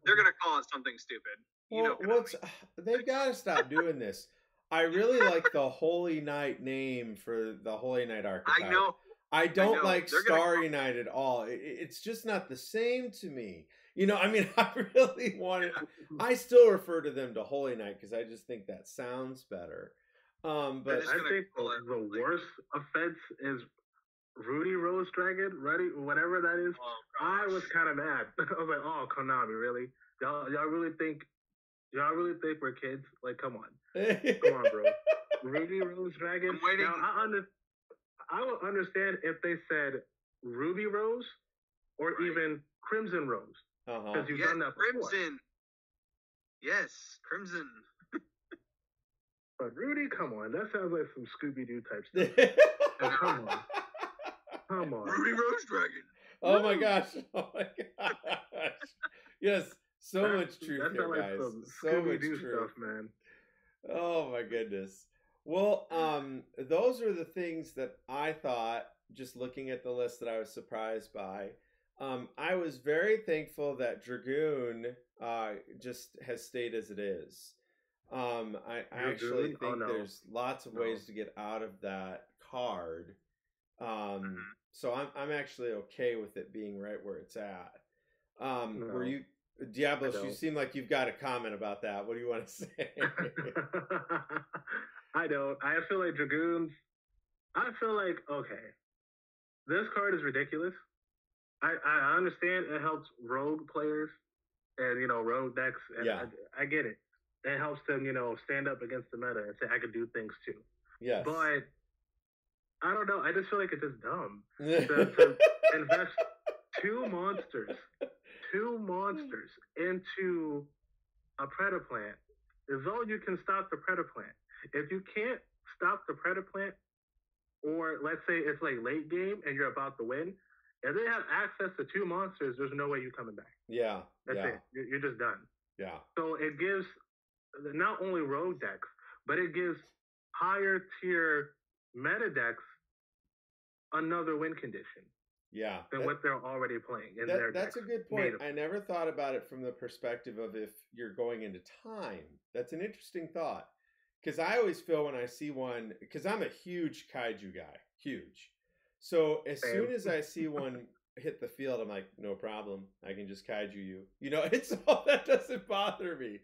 they're gonna call it something stupid. Well, they've got to stop doing this. I really like the Holy Knight name for the Holy Knight archetype. I know. I don't like Starry Night at all. It's just not the same to me. I mean, I really want it. I still refer to them to Holy Knight because I just think that sounds better. But I think the worst offense is Rudy Rose Dragon, whatever that is. Oh, I was kind of mad. I was like, "Oh, Konami, really? Y'all really think we're kids? Like, come on, bro." Rudy Rose Dragon. I'm waiting. Now, I would understand if they said Ruby Rose or even Crimson Rose. Because you've done that before. Crimson. Yes, Crimson. But Rudy, come on. That sounds like some Scooby-Doo type stuff. Come on. Ruby Rose Dragon. Oh my gosh. Yes, so much truth here, like guys. Some So much truth truth. Stuff, man. Oh my goodness. Well, those are the things that I thought, just looking at the list, that I was surprised by. I was very thankful that Dragoon just has stayed as it is. I actually think there's lots of ways to get out of that card. So I'm actually okay with it being right where it's at. Were you, Diablos? You seem like you've got a comment about that. What do you want to say? I don't. I feel like Dragoons. I feel like, okay, this card is ridiculous. I understand it helps rogue players and rogue decks, and I get it. It helps them stand up against the meta and say I could do things too. Yes. But I don't know. I just feel like it's just dumb to invest two monsters into a Predaplant as though you can stop the Predaplant. If you can't stop the Predaplant, or let's say it's late game and you're about to win, if they have access to two monsters, there's no way you're coming back. Yeah. That's it. You're just done. Yeah. So it gives not only rogue decks, but it gives higher tier meta decks another win condition Yeah. than what they're already playing in their That's decks. a good point. natively. I never thought about it from the perspective of if you're going into time. That's an interesting thought. Because I always feel when I see one, because I'm a huge kaiju guy, huge. So as Same. soon as I see one hit the field, I'm like, no problem. I can just kaiju you. You know, it's all that doesn't bother me.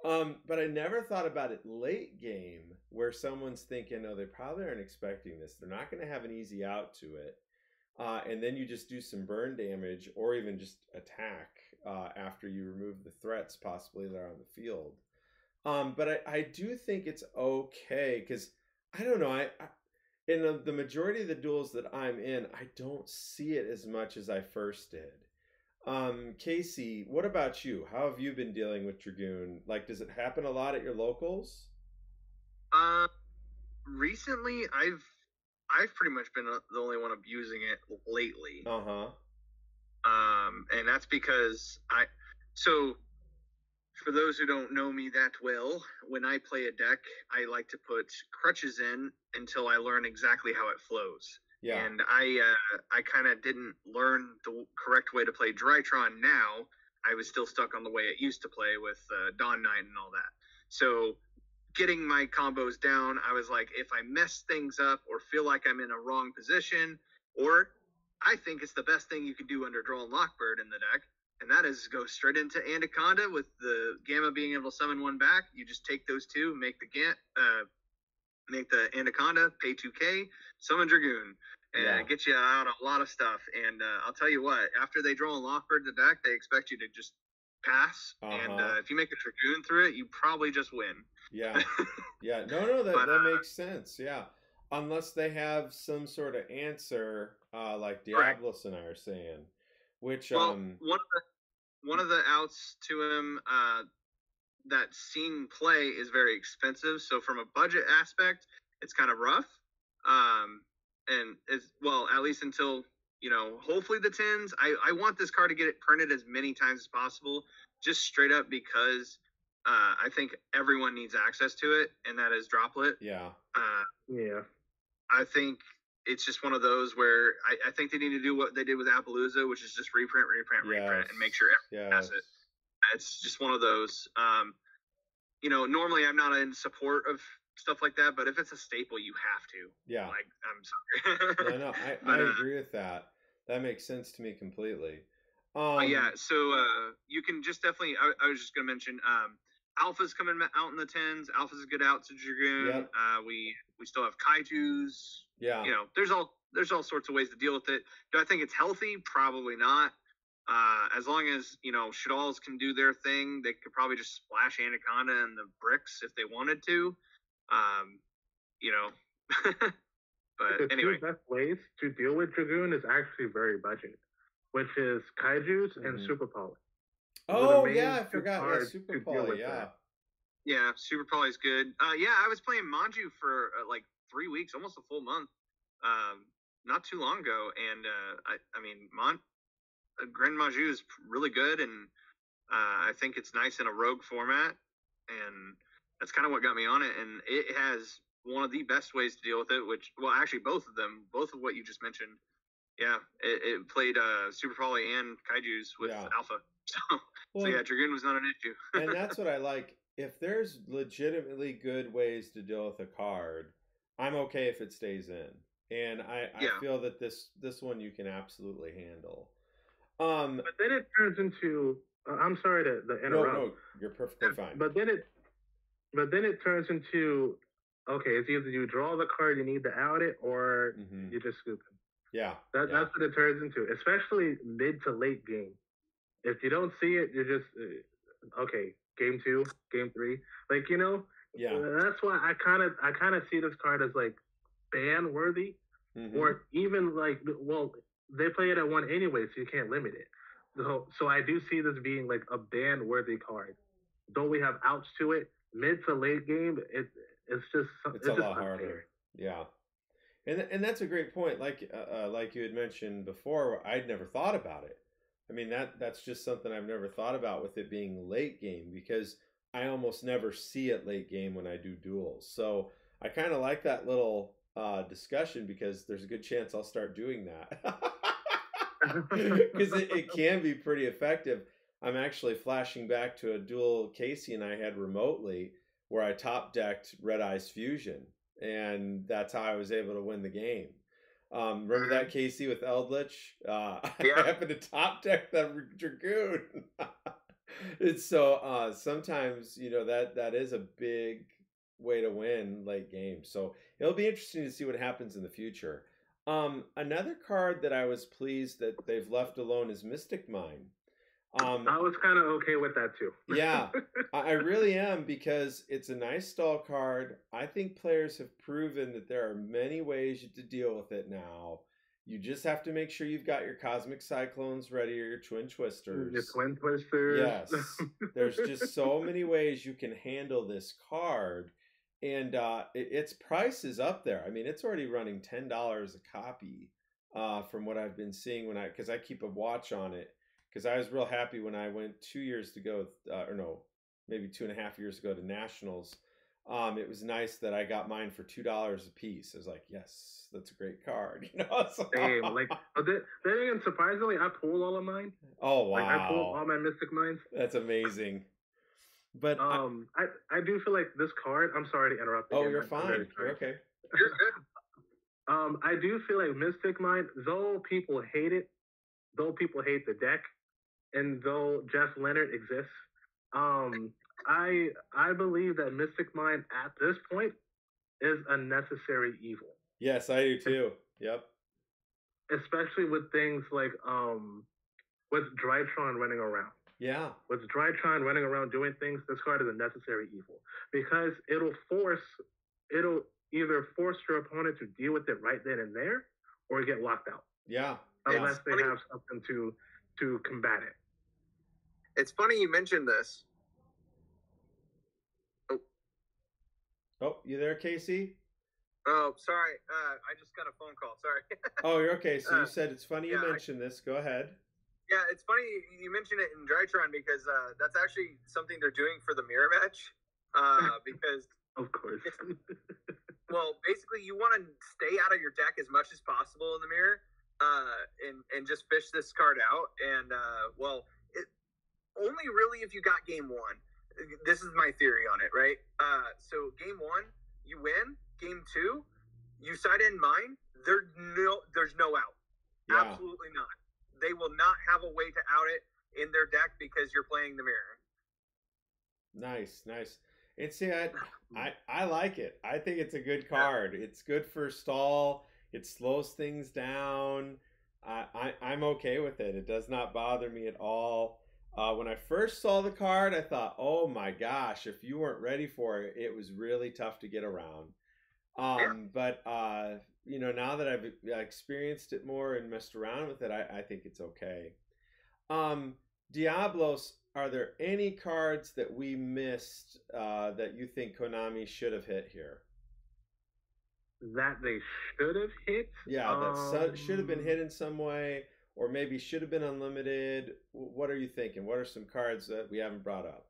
But I never thought about it late game where someone's thinking, oh, they probably aren't expecting this. They're not going to have an easy out to it. And then you just do some burn damage or even just attack after you remove the threats possibly that are on the field. But I do think it's okay because I don't know. I in the majority of the duels that I'm in, I don't see it as much as I first did. Casey, what about you? How have you been dealing with Dragoon? Like, does it happen a lot at your locals? Recently, I've pretty much been the only one abusing it lately. Uh-huh. And that's because so for those who don't know me that well, when I play a deck, I like to put crutches in until I learn exactly how it flows. Yeah. And I kind of didn't learn the correct way to play Drytron now. I was still stuck on the way it used to play with Dawn Knight and all that. So getting my combos down, I was like, if I mess things up or feel like I'm in a wrong position, or I think it's the best thing you could do under Draw and Lockbird in the deck, and that is go straight into Anaconda with the Gamma being able to summon one back. You just take those two, make the Anaconda, pay 2K, summon Dragoon, and get you out a lot of stuff. And I'll tell you what, after they draw and Lockbird the deck, they expect you to just pass. And if you make a Dragoon through it, you probably just win. Yeah. Yeah. No, that makes sense. Yeah. Unless they have some sort of answer, like Diablos and I are saying, which one of the outs to him that seeing play is very expensive. So from a budget aspect, it's kind of rough. And it's at least until hopefully the tens. I want this card to get it printed as many times as possible, just straight up because I think everyone needs access to it, and that is Droplet. Yeah. I think it's just one of those where I think they need to do what they did with Appaloosa, which is just reprint, and make sure everyone has it. It's just one of those. Normally I'm not in support of stuff like that, but if it's a staple, you have to. Yeah. Like, I'm sorry. No, I agree with that. That makes sense to me completely. So you can just definitely. I was just gonna mention. Alpha's coming out in the tens. Alpha's a good out to Dragoon. Yep. We still have Kaijus. Yeah. There's all sorts of ways to deal with it. Do I think it's healthy? Probably not. As long as Shadalls can do their thing, they could probably just splash Anaconda and the bricks if they wanted to. But anyway, the two best ways to deal with Dragoon is actually very budget, which is Kaijus and Super Poly. Oh yeah, I forgot. Yeah, Super Poly. Yeah, Super Poly's good. I was playing Manju for like 3 weeks, almost a full month, not too long ago, and Grand Manju is really good, and I think it's nice in a rogue format, and that's kind of what got me on it. And it has one of the best ways to deal with it, actually both of what you just mentioned. Yeah, it played Super Poly and Kaijus with Alpha. So Dragoon was not an issue. And that's what I like. If there's legitimately good ways to deal with a card, I'm okay if it stays in. And I feel that this one you can absolutely handle. But then it turns into I'm sorry to interrupt. No, you're perfectly fine. But then it turns into it's either you draw the card you need to out it or you just scoop it. Yeah. That's what it turns into, especially mid to late game. If you don't see it, you're just game 2, game 3, that's why I kind of see this card as like ban worthy, or even they play it at 1 anyway, so you can't limit it. So I do see this being like a ban worthy card. Though we have outs to it, mid to late game, it's a lot harder. Yeah. And that's a great point. Like you had mentioned before, I'd never thought about it. I mean, that's just something I've never thought about with it being late game, because I almost never see it late game when I do duels. So I kind of like that little discussion, because there's a good chance I'll start doing that. Because it can be pretty effective. I'm actually flashing back to a duel Casey and I had remotely, where I top decked Red Eyes Fusion, and that's how I was able to win the game. Remember that, Casey, with Eldritch? I happened to top deck that Dragoon. And so sometimes, that is a big way to win late game. So it'll be interesting to see what happens in the future. Another card that I was pleased that they've left alone is Mystic Mine. I was kind of okay with that too. Yeah, I really am, because it's a nice stall card. I think players have proven that there are many ways to deal with it now. You just have to make sure you've got your Cosmic Cyclones ready, or your Twin Twisters. Your Twin Twisters. Yes, there's just so many ways you can handle this card. And its price is up there. I mean, it's already running $10 a copy from what I've been seeing because I keep a watch on it. Because I was real happy when I went 2 years ago, or no, maybe 2.5 years ago to Nationals. It was nice that I got mine for $2 a piece. I was like, yes, that's a great card. So, same. Like, then surprisingly, I pulled all of mine. Oh wow! Like, I pulled all my Mystic Mines. That's amazing. But I do feel like this card. I'm sorry to interrupt. Oh, you're fine. You're okay. You're good. I do feel like Mystic Mine, though people hate it, though people hate the deck, and though Jeff Leonard exists, I believe that Mystic Mine at this point is a necessary evil. Yes, I do too. Yep. Especially with things like with Drytron running around. Yeah. With Drytron running around doing things, this card is a necessary evil, because it'll either force your opponent to deal with it right then and there, or get locked out. Yeah. Unless they have something to combat it. It's funny you mentioned this. Oh, you there, Casey? Oh, sorry. I just got a phone call. Sorry. Oh, you're okay. So you said it's funny you mentioned this. Go ahead. Yeah, it's funny you mentioned it in Drytron, because that's actually something they're doing for the mirror match. Because of course. Well, basically, you want to stay out of your deck as much as possible in the mirror, and just fish this card out. And only really if you got game one. This is my theory on it, right? So game one, you win. Game two, you side in mine. There's no out. Yeah. Absolutely not. They will not have a way to out it in their deck because you're playing the mirror. Nice. And see, I like it. I think it's a good card. It's good for stall. It slows things down. I'm okay with it. It does not bother me at all. When I first saw the card, I thought, oh my gosh, if you weren't ready for it, it was really tough to get around. But now that I've experienced it more and messed around with it, I think it's okay. Diablos, are there any cards that we missed that you think Konami should have hit here? That they should have hit? Yeah, that should have been hit in some way, or maybe should have been unlimited. What are you thinking? What are some cards that we haven't brought up?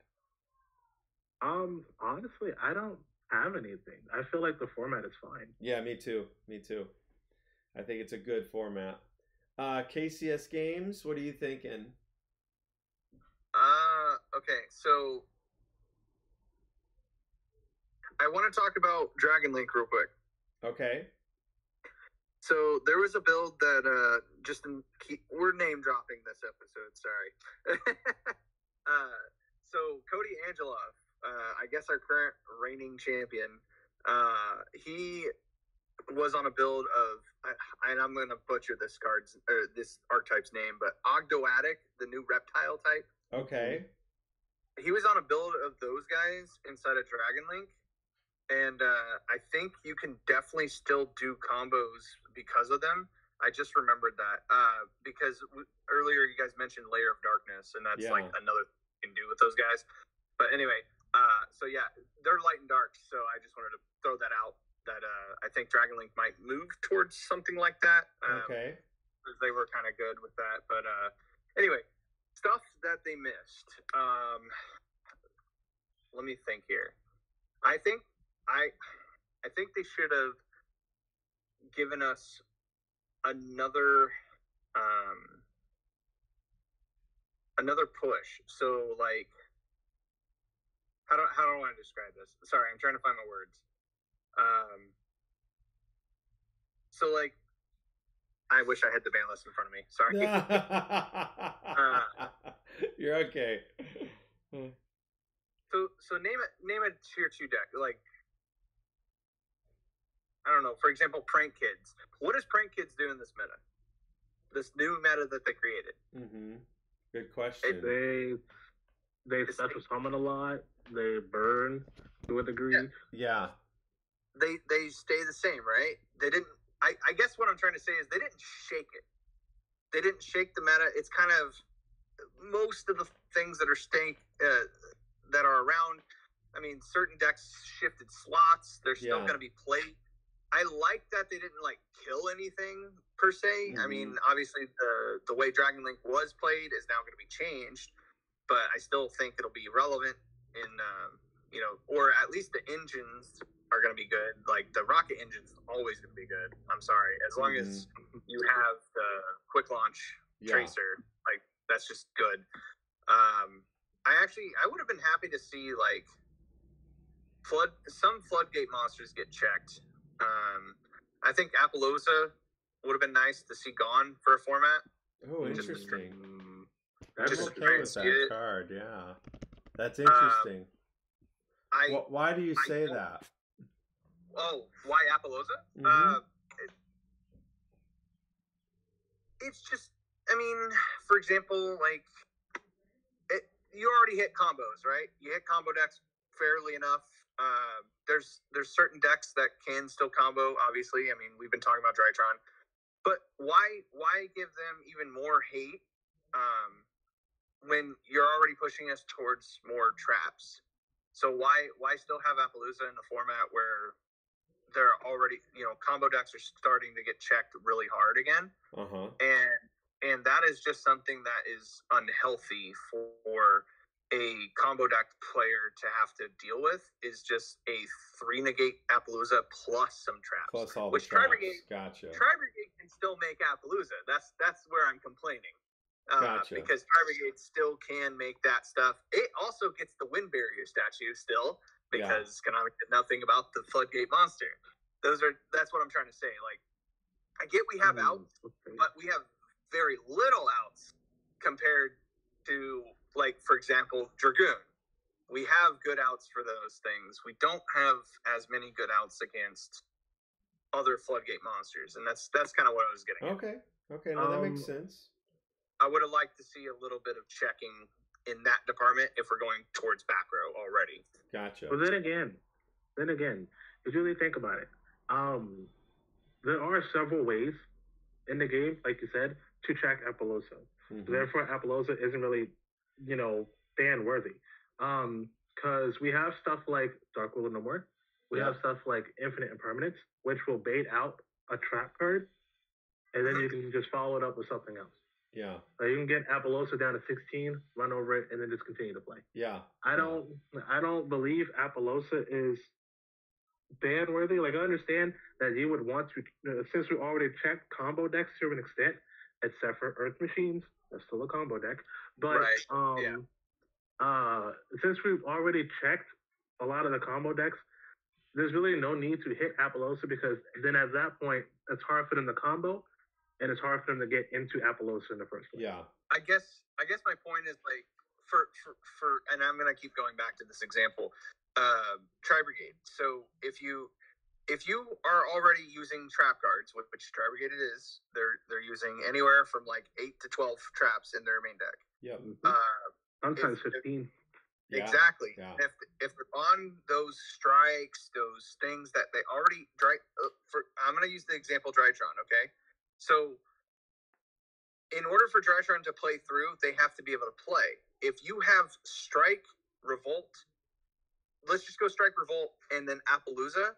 Honestly, I don't have anything. I feel like the format is fine. Yeah, me too. I think it's a good format. KCS Games, what are you thinking? Okay, so I want to talk about Dragon Link real quick. Okay. So there was a build that we're name dropping this episode. Sorry. So Cody Angelov, I guess our current reigning champion, he was on a build of, and I'm going to butcher this archetype's name, but Ogdoadic, the new reptile type. Okay. He was on a build of those guys inside of Dragon Link, and I think you can definitely still do combos because of them. I just remembered that because earlier you guys mentioned Layer of Darkness, and that's like another thing you can do with those guys. But anyway, so yeah, they're light and dark, so I just wanted to throw that out, that I think Dragon Link might move towards something like that. Okay. Because they were kind of good with that. But Anyway, stuff that they missed. Let me think here. I think they should have given us another push. So like, how do I want to describe this? Sorry, I'm trying to find my words. So like, I wish I had the ban list in front of me. Sorry. You're okay. So name a tier 2 deck. Like, I don't know. For example, Prank Kids. What does Prank Kids do in this meta? This new meta that they created. Mm-hmm. Good question. They special summon a lot. They burn to a degree. Yeah. They stay the same, right? They didn't. I guess what I'm trying to say is they didn't shake it. They didn't shake the meta. It's kind of most of the things that are staying that are around. I mean, certain decks shifted slots. They're still going to be played. I like that they didn't like kill anything per se. Mm-hmm. I mean, obviously the way Dragon Link was played is now going to be changed, but I still think it'll be relevant in or at least the engines are going to be good. Like the rocket engine's always going to be good. I'm sorry, as long as you have the quick launch tracer, like that's just good. I would have been happy to see like some floodgate monsters get checked. I think Appaloosa would have been nice to see gone for a format. Oh, interesting. That's okay with that card. Yeah, that's interesting. Why do you say that? Oh, why Appaloosa? Mm-hmm. It's just, I mean, for example, like, you already hit combos, right? You hit combo decks fairly enough. There's certain decks that can still combo, obviously. I mean, we've been talking about Drytron. But why give them even more hate when you're already pushing us towards more traps? So why still have Appaloosa in the format where they're already, combo decks are starting to get checked really hard again? Uh-huh. And that is just something that is unhealthy for a combo deck player to have to deal with, is just a 3-negate Appaloosa plus some traps. Plus all which the traps. Tri-Brigade, Gotcha. Tri-Brigade can still make Appaloosa. That's where I'm complaining. Gotcha. Because Tri-Brigade still can make that stuff. It also gets the wind barrier statue still, because Konami did nothing about the floodgate monster. That's what I'm trying to say. Like, I get we have outs, but we have very little outs compared to, like, for example, Dragoon. We have good outs for those things. We don't have as many good outs against other floodgate monsters, and that's kind of what I was getting at. Okay, no, that makes sense. I would have liked to see a little bit of checking in that department if we're going towards back row already. Gotcha. But then again, if you really think about it, there are several ways in the game, like you said, to check Appaloosa. Mm-hmm. Therefore, Appaloosa isn't really, ban worthy. Because we have stuff like Dark Will of No More. We have stuff like Infinite Impermanence, which will bait out a trap card, and then you can just follow it up with something else. Yeah. You can get Appaloosa down to 16, run over it, and then just continue to play. Yeah. I don't believe Appaloosa is ban worthy. Like, I understand that you would want to, since we already checked combo decks to an extent, except for Earth Machines, that's still a combo deck. But since we've already checked a lot of the combo decks, there's really no need to hit Appaloosa, because then at that point, it's hard for them to combo, and it's hard for them to get into Appaloosa in the first place. Yeah. I guess my point is, like, for and I'm gonna keep going back to this example, Tri-Brigade. So if you are already using trap cards, which Tri-Brigade it is, they're using anywhere from like 8 to 12 traps in their main deck. Yep. Sometimes 15. Exactly. Yeah. If they're on those strikes, those things that they already I'm gonna use the example Drytron, okay? So in order for Drytron to play through, they have to be able to play. If you have Strike, Revolt, let's just go Strike, Revolt, and then Appaloosa,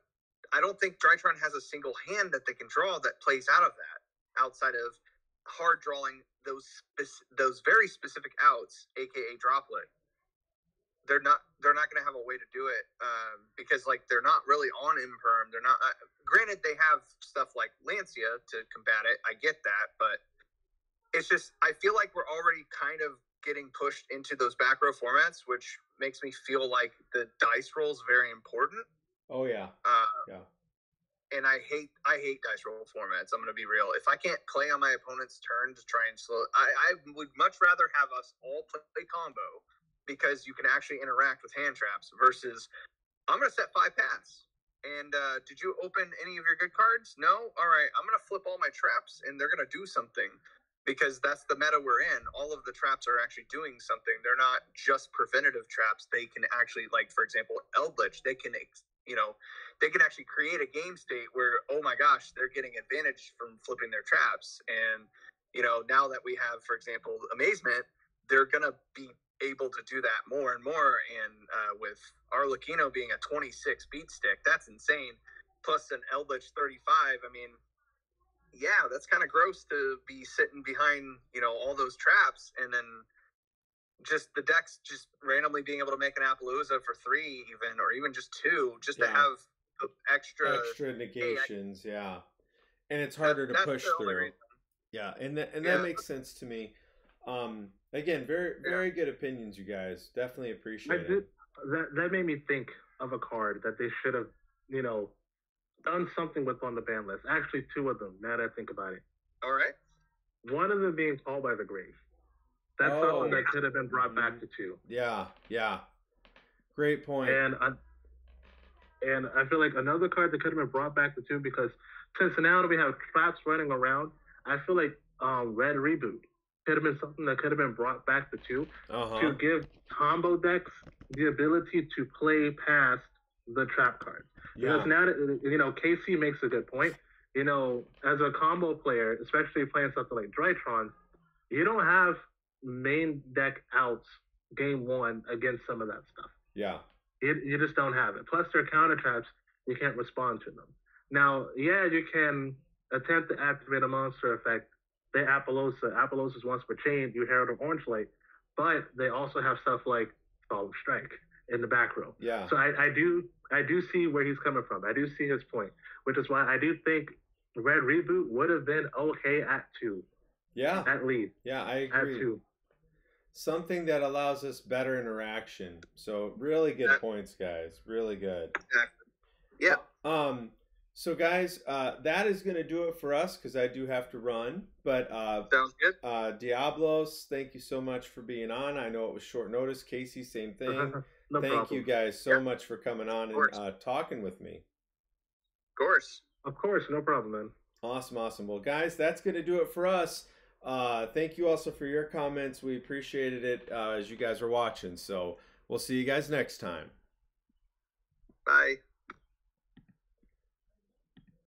I don't think Drytron has a single hand that they can draw that plays out of that, outside of hard drawing those very specific outs, aka droplet. They're not going to have a way to do it because like they're not really on imperm. They're not. Granted, they have stuff like Lancia to combat it. I get that, but it's just I feel like we're already kind of getting pushed into those back row formats, which makes me feel like the dice roll is very important. Oh yeah. Yeah. And I hate dice roll formats. I'm going to be real. If I can't play on my opponent's turn to try and slow, I would much rather have us all play combo because you can actually interact with hand traps versus I'm going to set 5 paths. And did you open any of your good cards? No? All right. I'm going to flip all my traps and they're going to do something because that's the meta we're in. All of the traps are actually doing something. They're not just preventative traps. They can actually, like, for example, Eldritch, they can, they can actually create a game state where, oh my gosh, they're getting advantage from flipping their traps. And, now that we have, for example, Amazement, they're going to be able to do that more and more. And with Arlecchino being a 26 beat stick, that's insane. Plus an Eldritch 35. I mean, yeah, that's kind of gross to be sitting behind, all those traps and then just the decks just randomly being able to make an Appaloosa for 3 even, or even just 2, just to have extra negations. Yeah. And it's harder to push through. Yeah. And that makes sense to me. Again, very good opinions, you guys. Definitely appreciate it. That made me think of a card that they should have, done something with on the ban list. Actually, 2 of them, now that I think about it. All right. One of them being Call by the Grave. That's something that could have been brought back to 2. Yeah. Great point. And I feel like another card that could have been brought back to 2 because since now that we have traps running around, I feel like Red Reboot could have been something that could have been brought back to 2 to give combo decks the ability to play past the trap cards. Yeah. Because now that, KC makes a good point. As a combo player, especially playing something like Drytron, you don't have main deck outs game 1 against some of that stuff. Yeah. You just don't have it. Plus, their counter traps, you can't respond to them. Now, yeah, you can attempt to activate a monster effect. They Appaloosa's once per chain, you Herald of Orange Light, but they also have stuff like Solemn Strike in the back row. Yeah. So I do see where he's coming from. I do see his point, which is why I do think Red Reboot would have been okay at 2. Yeah. At least. Yeah, I agree. At 2. Something that allows us better interaction. So really good points, guys. Really good. Yeah. So guys, that is going to do it for us because I do have to run. But sounds good. Diablos, thank you so much for being on. I know it was short notice. Casey, same thing. No thank problem. you guys so much for coming on and talking with me. Of course, no problem, man. Awesome. Well, guys, that's going to do it for us. Thank you also for your comments. We appreciated it as you guys were watching. So we'll see you guys next time. Bye.